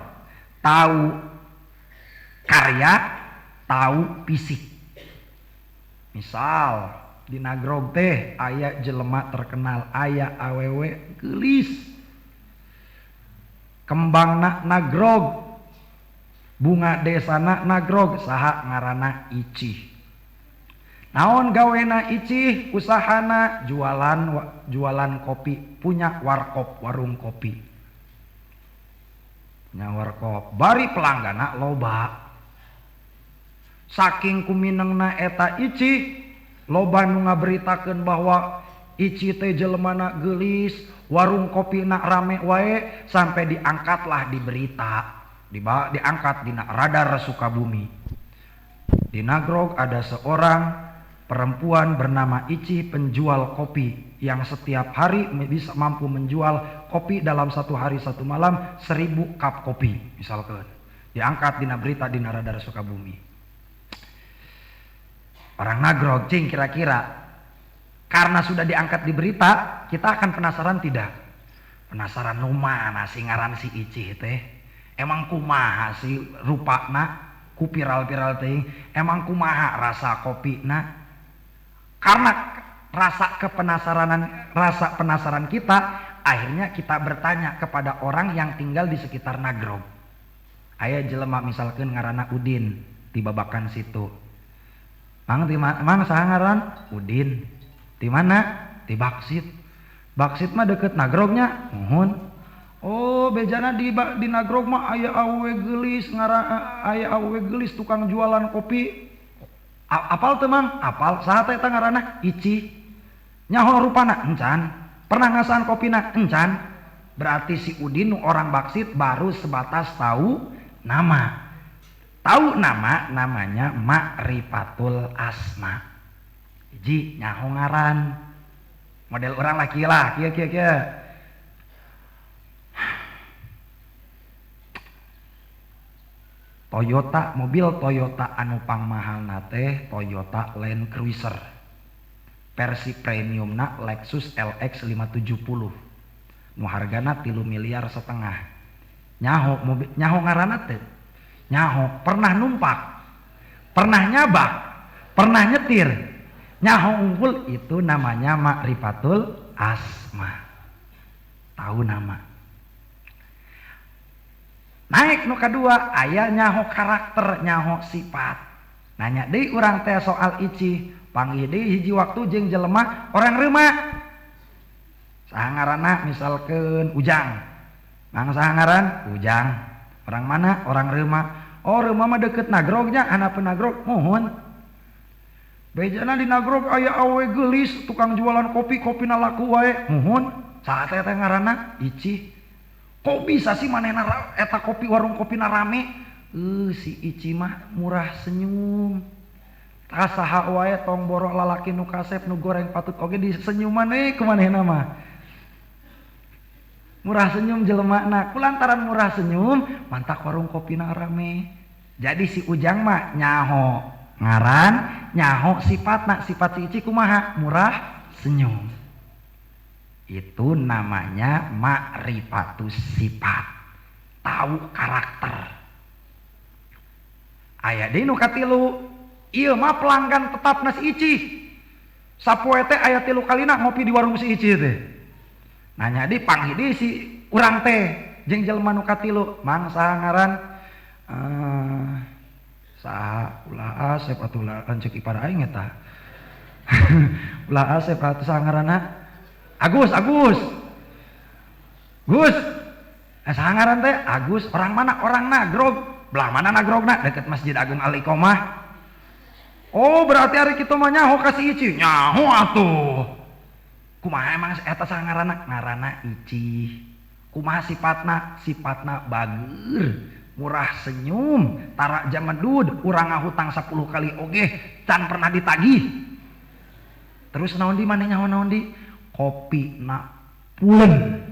tahu karya, tahu fisik. Misal di nagrog teh aya jelema terkenal, aya awewe geulis. Kembangna nagrog, bunga desana nagrog, saha ngaranna Icih. Naon gawena Icih? Usahana jualan kopi, punya warkop, warung kopi. Warkop bari pelanggana loba. Saking kuminengna eta Icih, loba nu ngaberitakeun bahwa Icih teh jelemana geulis, warung kopina rame wae, sampai diangkatlah di berita, diangkat dina radar Sukabumi. Di Nagrog ada seorang perempuan bernama Ici penjual kopi yang setiap hari bisa mampu menjual kopi dalam 1 hari 1 malam 1000 cup kopi misalkan. Diangkat dina berita di Radar Sukabumi. Orang Nagrog cing kira-kira karena sudah diangkat di berita, kita akan penasaran tidak? Penasaran nu mana si ngaran si Ici teh? Emang kumaha si rupana ku viral-viral teh? Emang kumaha rasa kopina? Karena rasa penasaran kita, akhirnya kita bertanya kepada orang yang tinggal di sekitar Nagrog. Aya jelema misalkan ngaranna Udin di Babakan situ. Mang saha ngaran? Udin. Di mana? Di Baksit. Baksit mah deket Nagrognya. Muhun. Oh, bejana di Nagrog mah aya awewe geulis aya awewe geulis tukang jualan kopi. Apal teu Mang? Apal. Saha teh eta ngaranna? Ici. Nyaho rupana? Encan. Pernah ngasaan kopina? Encan. Berarti si Udin orang Baksit baru sebatas tahu nama. Tahu nama, namanya Ma'rifatul Asma. Ji nyaho ngaran. Model orang laki lah, kieu. Toyota, mobil Toyota anu pangmahalna teh Toyota Land Cruiser. Versi premiumna Lexus LX 570. Nu hargana 3,5 miliar. Nyaho ngaranna teh. Nyaho pernah numpak, pernah nyabak, pernah nyetir. Nyaho unggul itu namanya Ma'rifatul Asma. Tahu nama. Naik nu kedua aya nyaho karakter, nyaho sifat. Nanya deui urang teh soal Ici, panggih deui hiji waktu jeung jelema orang reuma. Saha ngaranna misalkeun Ujang. Mang saha ngaran? Ujang. Orang mana? Orang reuma. Oh, reuma mah deket Nagrognya, hanapeun Nagrog. Muhun. Bejana di Nagrog aya awewe geulis tukang jualan kopi, kopina laku wae. Muhun. Saha teh ngaranna? Ici. Kok bisa sih manehna eta kopi warung kopina rame? Si Ici mah murah senyum. Tah saha wae tong borok lalaki nu kasep nu goreng patut oge disenyuman ku manehna mah. Murah senyum jelemana, kulantaran murah senyum mantak warung kopina rame. Jadi si Ujang mah nyaho ngaran, nyaho sifatna, sifat si Ici kumaha? Murah senyum. Itu namanya ma'rifatus sifat. Tahu karakter. Aya deui nu katilu, ieu mah pelanggan tetapna si Ici. Sapoe teh aya 3 kalina ngopi di warung si Ici teh. Nanya di panggih di si urang teh jeung jelema nu katilu, Mang saha ngaran? Saha ulah asep atuh lanceuk ipar aing eta. Ulah asep atuh saha ngaranna? Agus. Gus. Saha ngaran teh? Agus. Orang mana? Orang Nagrog. Belah mana Nagrogna? Deket Masjid Agung Al Iqomah. Oh, berarti hari kitu mah nyaho ka si Ici. Nyaho atuh. Kumaha emang eta saha ngaranna? Ngaranna Ici. Kumaha sifatna? Sifatna bager, murah senyum, tara jamedud, urang ngahutang 10 kali oge can pernah ditagih. Terus naon di maneh nyaho naon di? Kopina pulen.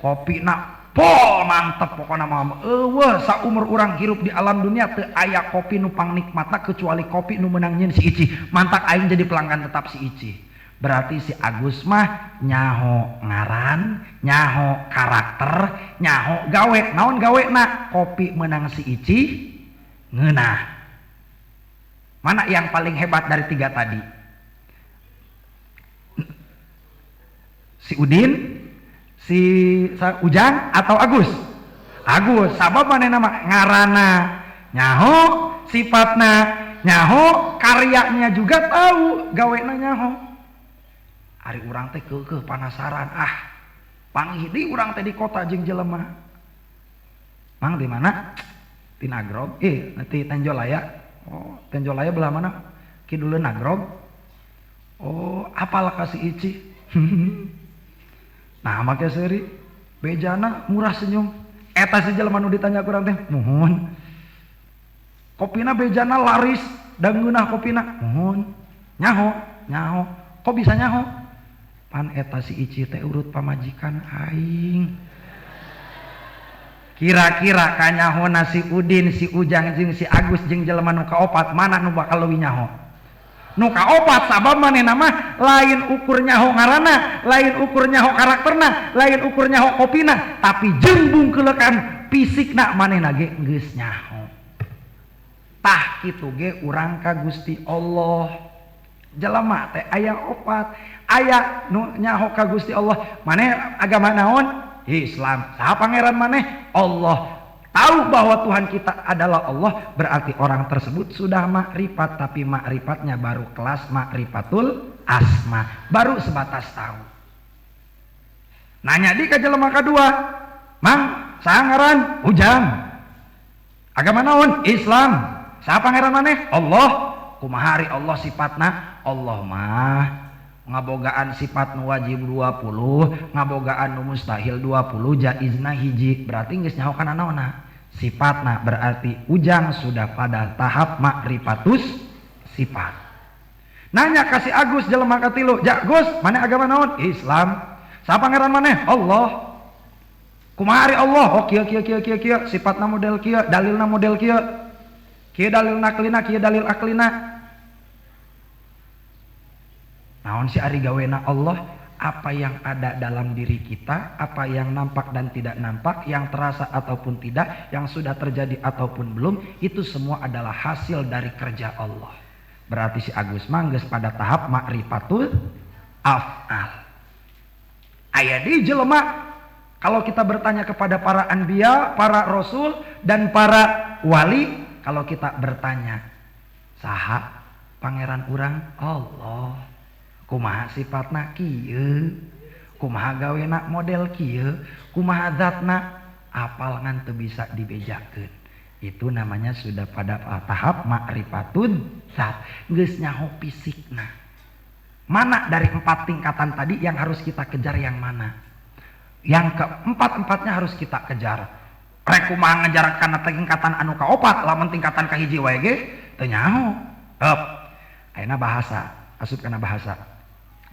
Kopina pol mantep pokona mah. Eueuh saumur urang hirup di alam dunia teu aya kopi nu pangnikmatna kecuali kopi nu meunang nyeun si Ici. Mantak aing jadi pelanggan tetap si Ici. Berarti si Agus mah nyaho ngaran, nyaho karakter, nyaho gawe. Naon gawena? Kopi menang si Ici ngeunah. Mana yang paling hebat dari 3 tadi? Si Udin, si Ujang atau Agus? Agus. Sabab manehna mah ngaranna nyaho, sifatna nyaho, karyanya juga tahu, gawena nyaho. Ari urang teh keukeuh panasaran, panggih di urang teh di kota jeung jelema. Mang di mana? Di Nagrog. Nanti Tenjolaya. Oh, Tenjolaya belah mana? Kiduleun Nagrog. Oh, apal ka si Ici? Nah, make seuri bejana murah senyum. Eta si jelema nu ditanya urang teh, muhun. Kopina bejana laris, dangeunah kopina. Muhun. Nyaho. Kok bisa nyaho? Pan eta si Ici teh urut pamajikan aing. Kira-kira kanyahona si Udin, si Ujang jeung si Agus jeung jelema nu kaopat mana nu bakal leuwih nyaho? Nu kaopat sabab manehna mah lain ukur nyaho ngaranna, lain ukur nyaho karakterna, lain ukur nyaho kopina, tapi jeung bungkeulekan fisikna manehna ge geus nyaho. Tah kitu ge urang ka Gusti Allah. Jelema teh aya opat, aya nu nyaho ka Gusti Allah. Maneh agama naon? Islam. Saha pangeran maneh? Allah. Tahu bahwa Tuhan kita adalah Allah, berarti orang tersebut sudah makrifat, tapi makrifatnya baru kelas makrifatul asma, baru sebatas tahu. Nanya di ka jelema kadua, Mang, saha ngaran? Ujang. Agama naon? Islam. Saha pangeran maneh? Allah. Kumaha ari Allah sifatna? Allah mah ngabogaan sifat nu wajib 20, ngabogaan nu mustahil 20, jaizna hiji, berarti geus nyaho kana naonna sifatna, berarti Ujang sudah pada tahap makrifatus sifat. Nanya kasih Agus jelema katilu, "Ja Gus, maneh agama naon?" Islam. Saha pangeran maneh? Allah. Kumaha ari Allah? Oh kieu sifatna model kieu, dalilna model kieu. Kieu dalil naklina, kieu dalil aklina. Naon si ari gawena Allah? Apa yang ada dalam diri kita, apa yang nampak dan tidak nampak, yang terasa ataupun tidak, yang sudah terjadi ataupun belum, itu semua adalah hasil dari kerja Allah. Berarti si Agus mangges pada tahap ma'rifatul af'al. Aya di jelema, kalau kita bertanya kepada para anbiya, para rasul dan para wali, kalau kita bertanya, saha pangeran urang? Allah. Kumaha sifatna kieu, kumaha gawena model kieu, kumaha zatna, apal ngan teu bisa dibejakeun. Itu namanya sudah pada tahap ma'rifatun zat, geus nyaho fisikna. Mana dari 4 tingkatan tadi yang harus kita kejar, yang mana? Yang keempat-empatnya harus kita kejar. Rek kumaha ngejar kana tingkatan anu kaopat, lamun tingkatan kahiji wae ge teu nyaho. Ayeuna bahasa, asup kana bahasa.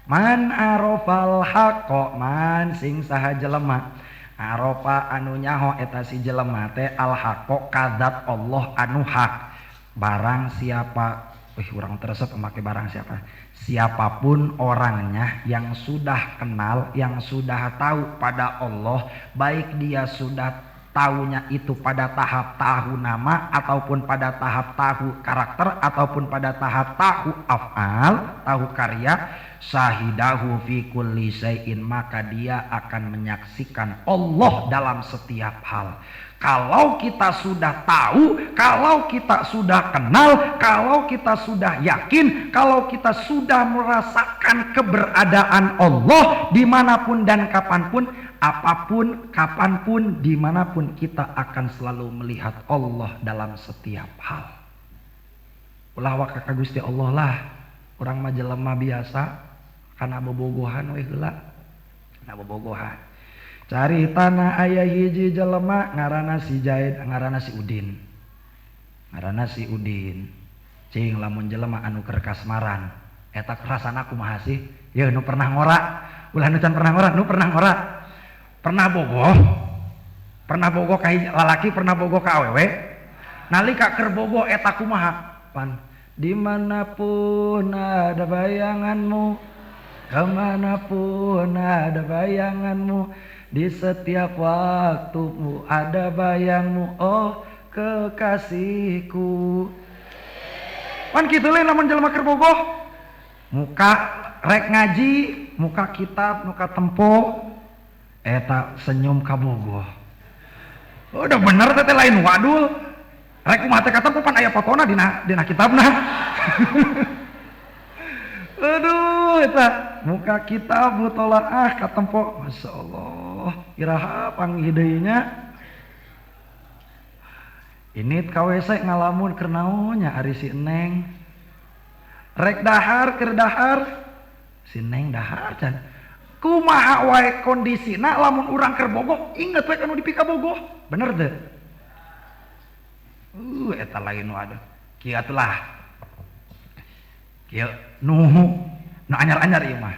Man arofal haqqo, man sing saha jelema arofa anu nyaho eta si jelema teh al haqqo kadzat Allah anu hak. Barang siapa, urang teresep make barang siapa, siapapun orangnya yang sudah kenal, yang sudah tahu pada Allah, baik dia sudah tahunya itu pada tahap tahu nama, ataupun pada tahap tahu karakter, ataupun pada tahap tahu af'al, tahu karya, syahidahu fi kulli syai'in, maka dia akan menyaksikan Allah dalam setiap hal. Kalau kita sudah tahu, kalau kita sudah kenal, kalau kita sudah yakin, kalau kita sudah merasakan keberadaan Allah dimanapun dan kapanpun, apapun, kapanpun, dimanapun, kita akan selalu melihat Allah dalam setiap hal. Ulah waka ka Gusti Allah lah, urang mah jelema biasa kana bobogohan we heula, kana bobogohan. Cari tanah aya hiji jelema ngaranna si Zaid, ngaranna si Udin. Ngaranna si Udin. Cing lamun jelema anu keur kasmaran, eta rasana kumaha sih? Ye nu pernah ngora, ulah nu can pernah ngora, nu pernah ngora. Pernah bogoh ka lalaki, pernah bogoh ka awewe. Nalika keur bogoh eta kumaha? Pan dimanapun ada bayanganmu, kemanapun ada bayanganmu, di setiap waktumu ada bayangmu, oh kekasihku. Pan kitu lain lamun jelema keur bogoh, muka rek ngaji, muka kitab, muka tempo, eta senyum kabogoh. Udah bener teh lain wadul. Rek kumaha teh kata pan aya fotona dina kitabna. Aduh eta muka kitab tolaah ka tempo, masyaallah. Iraha panghideunya. Ini KWC ngalamun keur naonnya ari si Neng. Rek dahar keur dahar. Si Neng dahar can. Kumaha wae kondisina lamun urang keur bogoh, inget wae anu dipika bogoh. Bener teu? Eta lain waduh. Kieu atulah. kieu nu anyar-anyar ieu mah.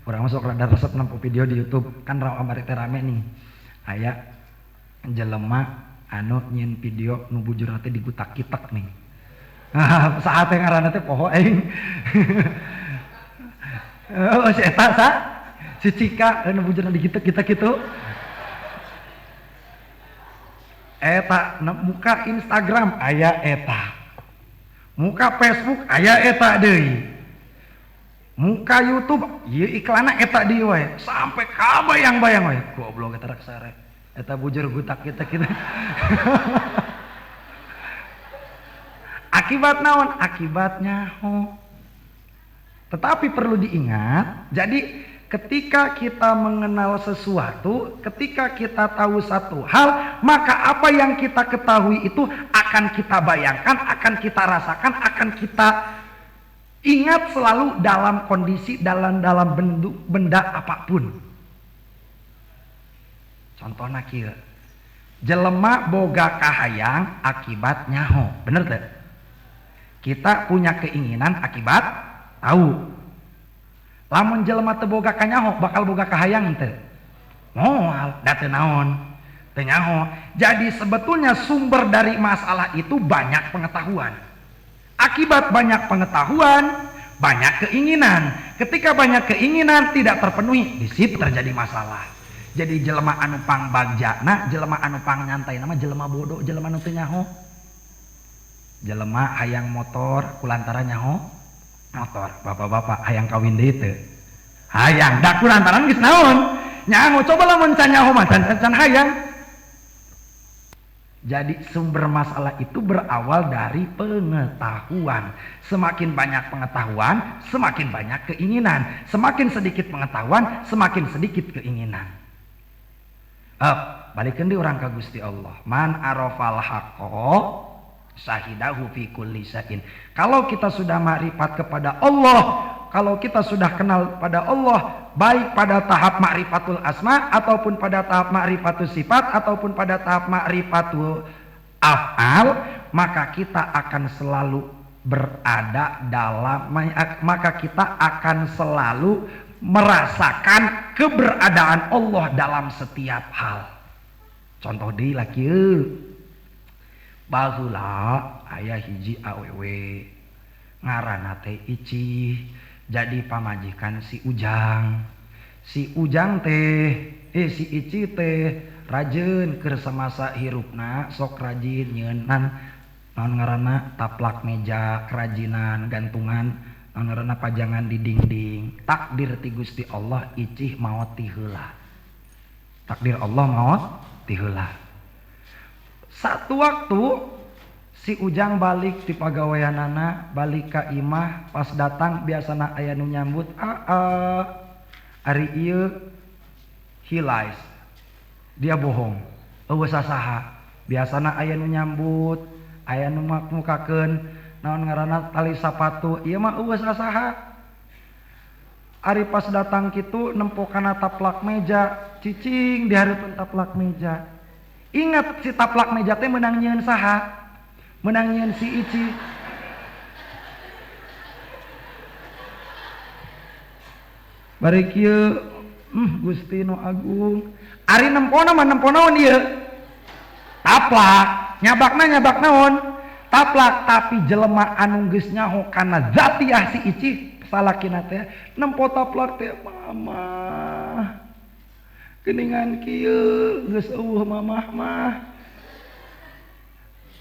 Urang masuk rada resep nampu video di YouTube kan amari teh rame nih. Aya jelema anu nyieun video nu bujurna teh digutak-gitak nih. Saat teh ngaranna teh poho aing. Oh si eta si Cika nu bujurna digitek-gitek kitu. Eta muka Instagram aya eta. Muka Facebook aya eta deui. Muka YouTube ieu iklanna eta dieu we. Sampai kabayang-bayang we. Goblok eta rek sare. Eta bujur gutak kita. Akibat naon? Akibatnya Tetapi perlu diingat, jadi ketika kita mengenal sesuatu, ketika kita tahu satu hal, maka apa yang kita ketahui itu akan kita bayangkan, akan kita rasakan, akan kita ingat selalu dalam kondisi, dalam bentuk benda apapun. Contohnya kieu. Jelema boga kahayang akibat nyaho. Bener teh? Kita punya keinginan akibat tahu. Lamun jelema teu boga kanyaho bakal boga kahayang teu. Moal da teu naon. Teu nyaho. Jadi sebetulnya sumber dari masalah itu banyak pengetahuan. Akibat banyak pengetahuan, banyak keinginan. Ketika banyak keinginan tidak terpenuhi, di situ terjadi masalah. Jadi jelema anu pangbagjana, jelema anu pangnyantai nama jelema bodoh, jelema anu teu nyaho. Jelema hayang motor kulantaran nyaho motor. Bapak-bapak hayang kawin deui teu? Hayang, da kulantaran geus naon? Nyaho, coba lamun can nyaho mah can hayang. Jadi sumber masalah itu berawal dari pengetahuan. Semakin banyak pengetahuan, semakin banyak keinginan. Semakin sedikit pengetahuan, semakin sedikit keinginan. Balikeun deui urang ka Gusti Allah. Man arafal haqqo syahidahu fi kulli syai'in. Kalau kita sudah makrifat kepada Allah, kalau kita sudah kenal pada Allah, baik pada tahap ma'rifatul asma ataupun pada tahap ma'rifatul sifat ataupun pada tahap ma'rifatul af'al, maka kita akan selalu berada dalam, maka kita akan selalu merasakan keberadaan Allah dalam setiap hal. Contoh deui lah kieu. Baheula aya hiji awewe ngaranna teh Icih, jadi pamajikan si Ujang. Si Ujang teh si Icih teh rajin keur samasa hirupna sok rajin nyeunan naon ngaranna taplak meja, kerajinan, gantungan, naon ngaranna pajangan di dinding. Takdir ti Gusti Allah Icih maot ti heula. Takdir Allah maot ti heula. Satu waktu si Ujang balik ti pagaweanana, balik ka imah, pas datang biasana aya nu nyambut, ari ieu hilais. Dia bohong. Eueuh sasaha. Biasana aya nu nyambut, aya nu mukakeun naon ngaranna tali sapatu. Ieu mah eueuh sasaha. Ari pas datang kitu nempokana taplak meja, cicing di hareupeun taplak meja. Ingat si taplak meja teh menang nyieun saha? Menang nyieun si Icih. Bari kieu Gusti nu Agung. Ari nempona mah nempona naon ieu? Taplak. Nyabak naon? Taplak. Tapi jelema anu geus nyaho kana zatiah si Icih salakina teh nempo taplak teh mama. Geningan kieu geus eueuh mamah mah.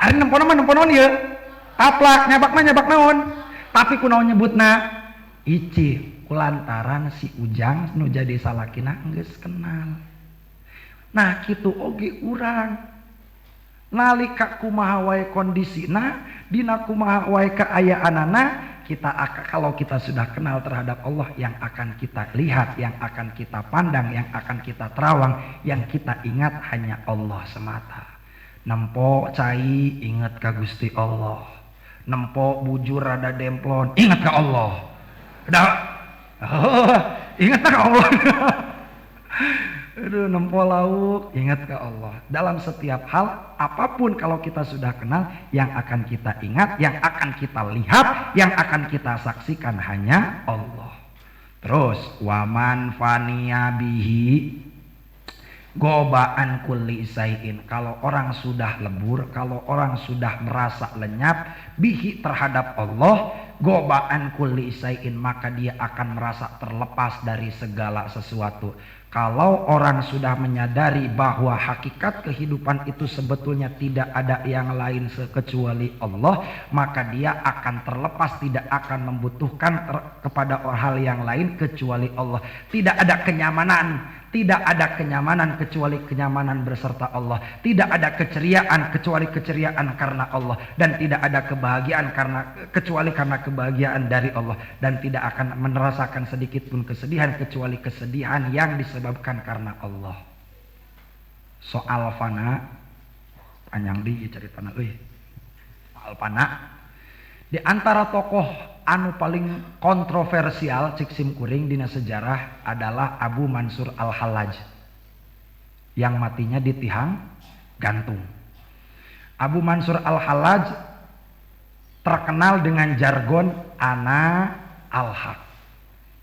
Ari nempona mah nempona ieu. Taplak, nyabak naon? Tapi kunaon nyebutna? Icih, kulantaran si Ujang nu jadi salakina geus kenal. Nah, kitu oge urang. Nalika kumaha wae kondisina, dina kumaha wae kaayaanana, kalau kita sudah kenal terhadap Allah, yang akan kita lihat, yang akan kita pandang, yang akan kita terawang, yang kita ingat hanya Allah semata. Nempo cai ingat ka Gusti Allah. Nempo bujur rada demplon ingat ka Allah. Ingat ka Allah. Aduh, nempol lauk, ingat ke Allah. Dalam setiap hal, apapun kalau kita sudah kenal, yang akan kita ingat, yang akan kita lihat, yang akan kita saksikan hanya Allah. Terus, waman faniya bihi gobaan kulli sayin. Kalau orang sudah lebur, kalau orang sudah merasa lenyap bihi terhadap Allah, gobaan kulli sayin, maka dia akan merasa terlepas dari segala sesuatu. Kalau orang sudah menyadari bahwa hakikat kehidupan itu sebetulnya tidak ada yang lain kecuali Allah, maka dia akan terlepas, tidak akan membutuhkan kepada hal yang lain kecuali Allah. Tidak ada kenyamanan, tidak ada kenyamanan kecuali kenyamanan berserta Allah. Tidak ada keceriaan kecuali keceriaan karena Allah, dan tidak ada kebahagiaan kecuali karena kebahagiaan dari Allah, dan tidak akan merasakan sedikit pun kesedihan kecuali kesedihan yang disebabkan karena Allah. Soal fana panjang di ceritana soal fana. Di antara tokoh anu paling kontroversial cik sim kuring dina sejarah adalah Abu Mansur Al-Hallaj yang matinya di tiang gantung. Abu Mansur Al-Hallaj terkenal dengan jargon ana al-haq,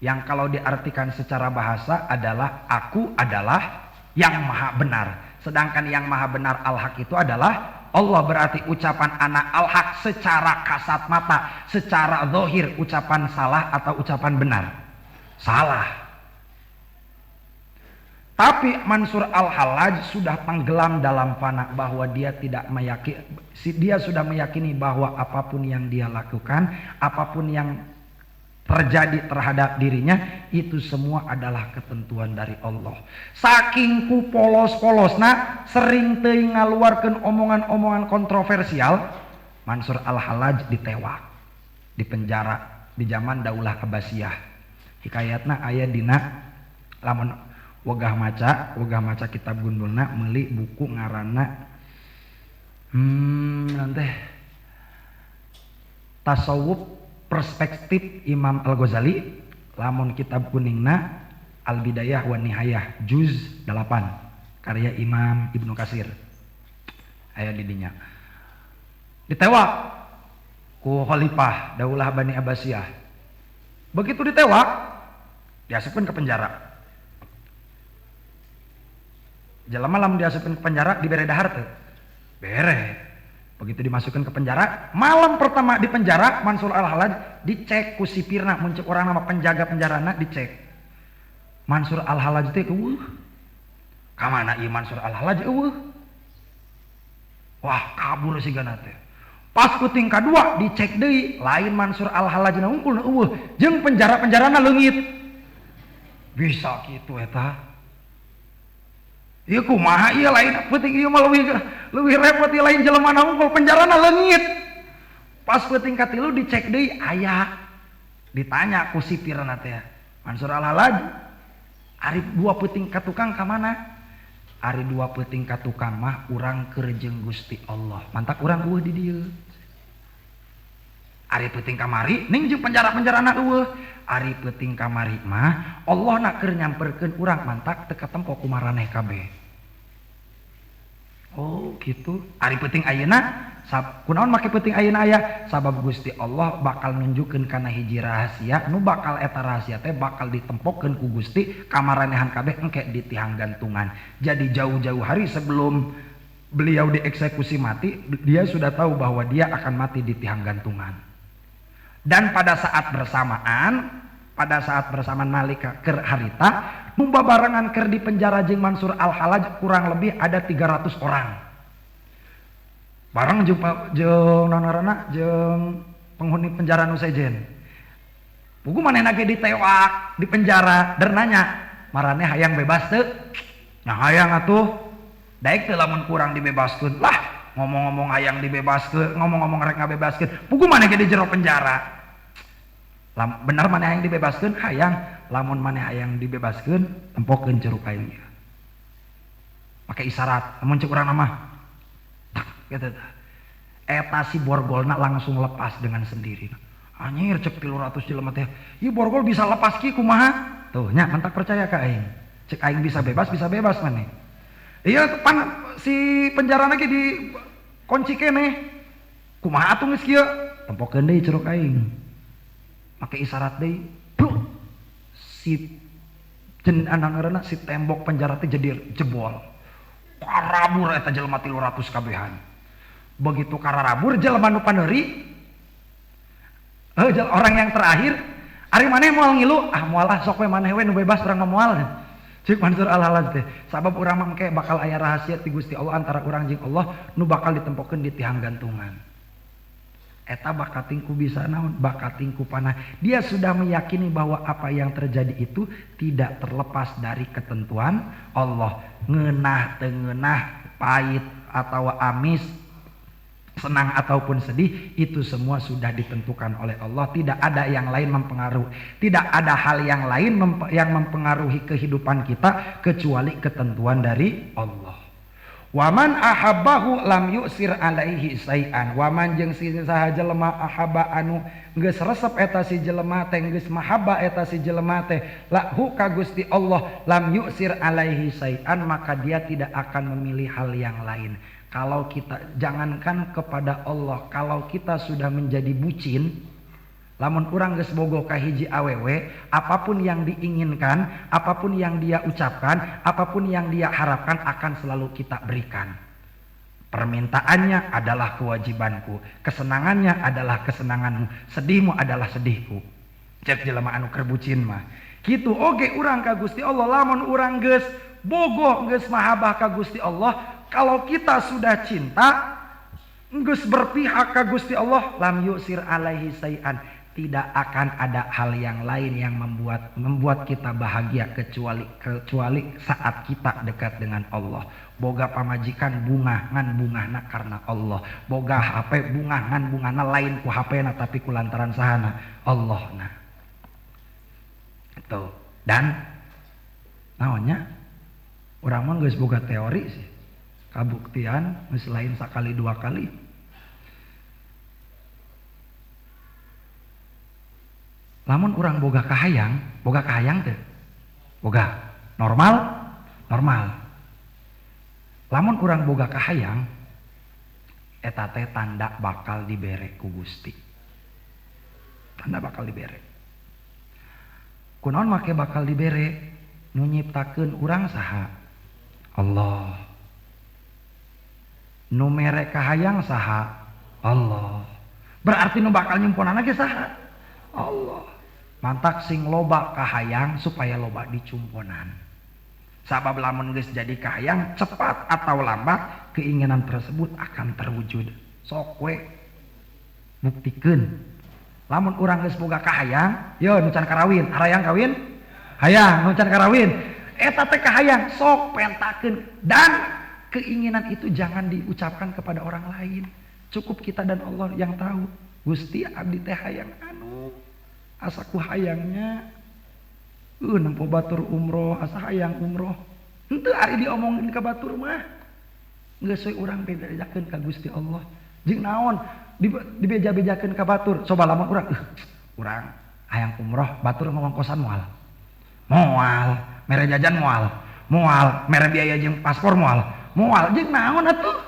yang kalau diartikan secara bahasa adalah aku adalah yang maha benar. Sedangkan yang maha benar al-haq itu adalah Allah. Berarti ucapan ana al-haq secara kasat mata, secara zahir ucapan salah atau ucapan benar? Salah. Tapi Mansur Al-Hallaj sudah tenggelam dalam fana, bahwa dia sudah meyakini bahwa apapun yang dia lakukan, apapun yang terjadi terhadap dirinya, itu semua adalah ketentuan dari Allah. Saking ku polos-polosna, sering teuing ngaluarkeun omongan-omongan kontroversial, Mansur Al-Hallaj ditewak, dipenjara di zaman Daulah Abbasiyah. Hikayatna aya dina lamun wegah maca kitab gundulna, meuli buku ngaranna nanti Tasawuf Perspektif Imam Al-Ghazali, lamun kitab kuningna Al-Bidayah wa Nihayah juz 8 karya Imam Ibnu Katsir aya di dinya. Ditewak ku khalifah Daulah Bani Abbasiyah. Begitu ditewak, diasupkeun ke penjara. Jelema lamun diasupkeun ke penjara dibere dahar teu? Bere. Begitu dimasukkan ke penjara, malam pertama di penjara, Mansur Al-Hallaj dicek ku sipirna, muncul orang nama penjaga penjarana dicek. Mansur Al-Hallaj teh ka mana ieu Mansur Al-Hallaj wah kabur sigana teh. Pas puting kadua dicek deui, lain Mansur Al-Hallaj na unggulna jeung penjara-penjarana leungit. Bisa kitu eta. Ieu kumaha ieu lain peuting ieu mah leuwih repot ieu lain jelema na unggul penjarana leungit. Pas peuting katilu dicek deui aya. Ditanya ku sipirna teh, Mansur Al-Hallaj, ari dua peuting ka tukang ka mana? Ari dua peuting ka tukang mah urang keur jeung Gusti Allah. Mantak urang eueuh di dieu. Ari peuting kamari ning jeung penjara-penjarana eueuh. Ari peuting kamari mah Allah nak keur nyamperkeun urang, mantak teu katempo ku maraneh kabeh. Oh gitu. Ari peuting ayeuna kunaon make peuting ayeuna aya? Sabab Gusti Allah bakal nunjukkeun kana hiji rahasia, nu bakal eta rahasia teh bakal ditempokkeun ku Gusti ka maranehan kabeh engke di tiang gantungan. Jadi jauh-jauh hari sebelum beliau dieksekusi mati, dia sudah tahu bahwa dia akan mati di tiang gantungan. Dan pada saat bersamaan malika keur harita, nu babarengan keur di penjara jeung Mansur Al-Hallaj kurang lebih ada 300 orang. Bareng jeung naon jeung penghuni penjara nu sejen. Pugu manehna ge ditewak di penjara, der nanya, "Maraneh hayang bebas teu?" Nah, hayang atuh. Daek teu lamun kurang dibebaskeun. Lah, ngomong-ngomong hayang dibebaskeun, ngomong-ngomong rek ngabebaskeun, pugu maneh ge di jero penjara. Bener maneh hayang dibebaskeun, hayang. Lamun maneh hayang dibebaskeun, tempokkeun ceruk kain ieu. Make isyarat, lamun cek urang mah tak gitu. Eta si borgolna langsung lepas dengan sendiri. Anjir cek 300 jelema teh. Ieu borgol bisa lepas kieu kumaha? Tuh nya mantak percaya ka aing. Cek aing bisa bebas maneh. Iya si penjara lagi di kunci keneh. Kumaha atuh geus kieu? Tempokeun deui ceruk aing. Make isyarat deui. Si anak-anak si tembok penjara teh jadi jebol. Karabur eta jelema 300 kabehan. Begitu kararabur jelema nu paneuri orang yang terakhir, ari maneh moal ngilu, moal sok we maneh we nu bebas urang moal. Cik Mansur Al-Halaj teh, sabab urang mangke bakal aya rahasia ti Gusti Allah antara urang jeung Allah nu bakal ditempokeun di tihang gantungan. Eta bakatingku bisa naon? Bakatingku panah. Dia sudah meyakini bahwa apa yang terjadi itu tidak terlepas dari ketentuan Allah. Ngeunah teu ngeunah, pahit atau amis, senang ataupun sedih, itu semua sudah ditentukan oleh Allah. Tidak ada yang lain mempengaruhi. Tidak ada hal yang lain yang mempengaruhi kehidupan kita kecuali ketentuan dari Allah. Waman ahabbahu lam yusir alaihi say'an. Waman jeung si saha jelema ahabba anu geus resep eta si jelema teh, geus mahabba eta si jelema teh lahu ka Gusti Allah, lam yusir alaihi say'an, maka dia tidak akan memilih hal yang lain. Kalau kita, jangankan kepada Allah, kalau kita sudah menjadi bucin, lamun urang geus bogo ka hiji awewe, apapun yang diinginkan, apapun yang dia ucapkan, apapun yang dia harapkan akan selalu kita berikan. Permintaannya adalah kewajibanku, kesenangannya adalah kesenanganmu, sedihmu adalah sedihku. Cek jelema anu keur bucin mah. Kitu oge urang ka Gusti Allah, lamun urang geus bogo, geus mahabbah ka Gusti Allah, kalau kita sudah cinta, geus berpihak ke Gusti Allah, lam yusir alaihi say'an, tidak akan ada hal yang lain yang membuat kita bahagia kecuali saat kita dekat dengan Allah. Boga pamajikan bungahan bungahna karena Allah. Boga HP bungahan bungahna lain ku HP-na tapi ku lantaran sahana Allahna. Itu. Dan naonnya? Urang mah geus boga teori sih. Kabuktian selain sekali dua kali. Lamun urang boga kahayang teh boga normal. Lamun urang boga kahayang, eta teh tanda bakal dibere ku Gusti. Tanda bakal dibere. Kunaon make bakal dibere? Nu nyiptakeun urang saha? Allah. Nu mere kahayang saha? Allah. Berarti nu bakal nyimponana ge saha? Allah. Mantak sing loba kahayang supaya loba dicumponan. Sabab lamun geus jadi kahayang, cepat atau lambat keinginan tersebut akan terwujud. Sok we buktikeun. Lamun urang geus boga kahayang, yo nu can karawin, harayang kawin? Hayang nu can karawin. Eta teh kahayang sok pentakeun, dan keinginan itu jangan diucapkan kepada orang lain. Cukup kita dan Allah yang tahu. Gusti abdi teh hayang anu asaku hayangnya nempo batur umroh, asa hayang umroh. Henteu ari diomongin ka batur mah geus we urang bejakeun ka Gusti Allah. Jeung naon dibeja-bejakeun ka batur. Coba lamun urang hayang umroh, batur ngomong kosan moal. Mere jajan moal, mere biaya jeung paspor moal jeung naon atuh?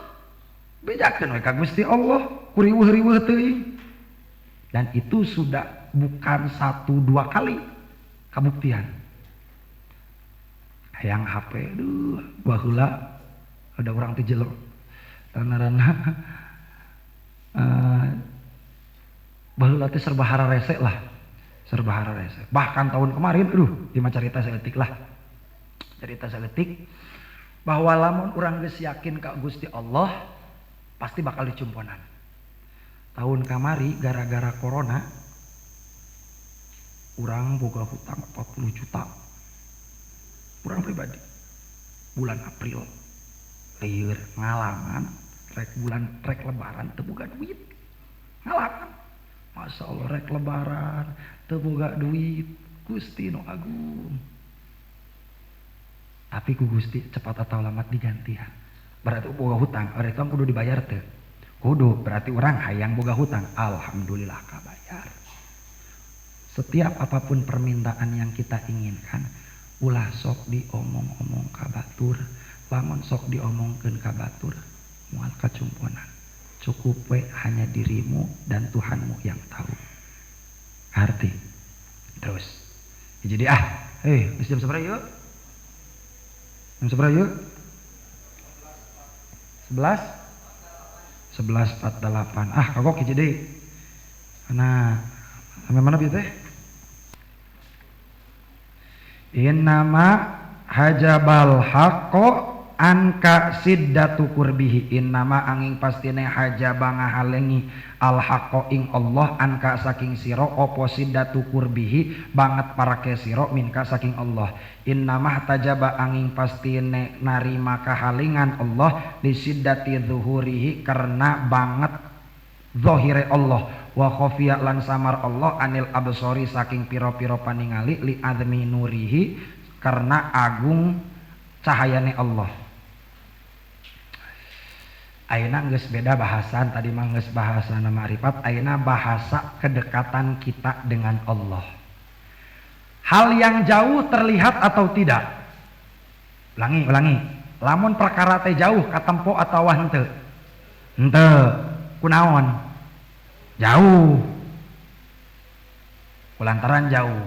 Bejakeun we ka Gusti Allah, kuriweuh-riweuh teuing. Dan itu sudah bukan 1-2 kali kabuktian. Hayang HP, baheula ada urang teh jelema ranna baheula teh serba hararese lah. Serba hararese. Bahkan tahun kemarin, ieu mah carita saeutik lah. Cerita saeutik bahwa lamun urang geus yakin ka Gusti Allah pasti bakal dicumponan. Tahun kamari gara-gara corona urang boga hutang 40 juta. Urang pribadi. Bulan April lieur ngalaman rek lebaran teu boga duit. Ngalaman. Masya Allah rek lebaran teu boga duit. Gusti nu agung. Tapi ku Gusti cepat atau lambat digantian. Berarti boga hutang, ari tong kudu dibayar teu? Kudu, berarti orang hayang boga hutang. Alhamdulillah kabayar. Setiap apapun permintaan yang kita inginkan, ulah sok diomong-omong ka batur, lamun sok diomongkeun ka batur moal kacumponan. Cukup we hanya dirimu dan Tuhanmu yang tahu. Arti terus jadi jam seberapa yuk? Jam seberapa yuk? 11:48 kagok jadi nah sampai mana bieu teh? Innama hajabal haqqo anka siddatu kurbihi. Innama angin pastine hajaba ngahalengi al haqqo ing Allah anka saking sira apa siddatu kurbihi banget parake sira minka saking Allah. Innama tajaba angin pastine narima kahalingan Allah di siddati zuhurihi karena banget zahire Allah wa khafiya lan samar Allah anil absori saking piro-piro paningali li admi nurihi karena agung cahayane Allah. Ayeuna geus beda bahasan, tadi mah geus bahasa ma'rifat, ayeuna bahasa kedekatan kita dengan Allah. Hal yang jauh terlihat atau tidak? Ulangi. Lamun perkara teh jauh katempo atawa henteu? Henteu. Kunaon? Jauh. Kulantaran jauh.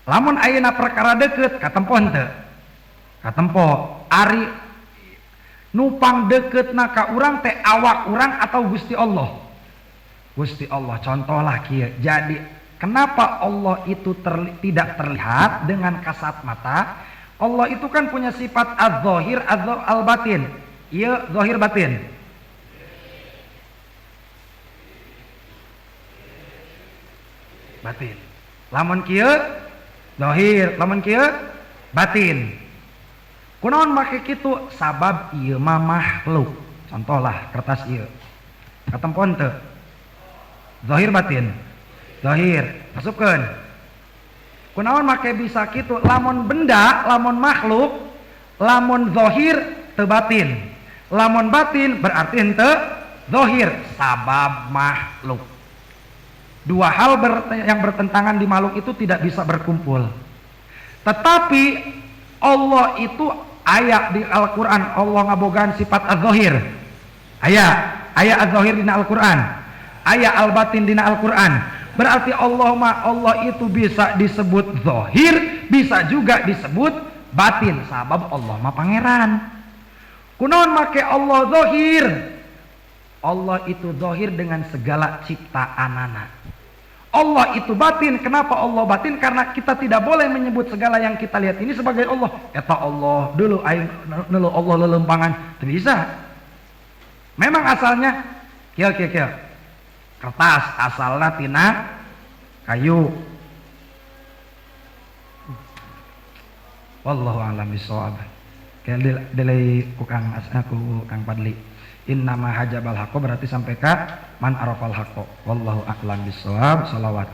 Lamun ayeuna perkara deket katempo henteu? Katempo. Ari nupang deketna ka urang teh awak urang atau Gusti Allah? Gusti Allah. Contohlah kieu. Jadi kenapa Allah itu tidak terlihat dengan kasat mata? Allah itu kan punya sifat az-zahir, al-batin. Ieu zahir batin. Batin. Lamun kieu zahir, lamun kieu batin. Kunaon make kitu? Sabab ieu mah makhluk. Contohlah kertas ieu. Katempo henteu? Zahir batin. Zahir. Masukkeun. Kunaon make bisa kitu? Lamun benda, lamun makhluk, lamun zahir teu batin. Lamun batin berarti henteu zahir, sabab makhluk. Dua hal yang bertentangan di makhluk itu tidak bisa berkumpul. Tetapi Allah itu aya di Al-Quran, Allah ngabogaan sifat az-zahir. Aya az-zahir dina Al-Quran, aya al-batin dina Al-Quran. Berarti Allah itu bisa disebut zahir, bisa juga disebut batin. Sabab Allah mah pangeran. Kunaon make Allah zahir? Allah itu zahir dengan segala ciptaanana. Allah itu batin. Kenapa Allah batin? Karena kita tidak boleh menyebut segala yang kita lihat ini sebagai Allah. Eta Allah dulu aing dulu Allah lelempangan. Tidak bisa. Memang asalnya kieu. Kertas asalna tina kayu. Wallahu a'lam bishawab. Delay ku Kang Padli. Innama hajabal haqqo berarti sampai ka man arafal haqqo. Wallahu a'lam bishawab. Shalawat.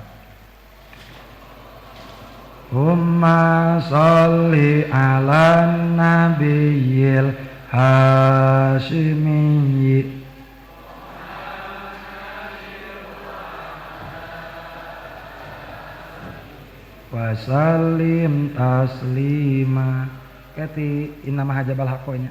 Umma sholli ala nabiyil hasyimiyyi wa sallim taslima. Kati innama hajabal haqqo nya.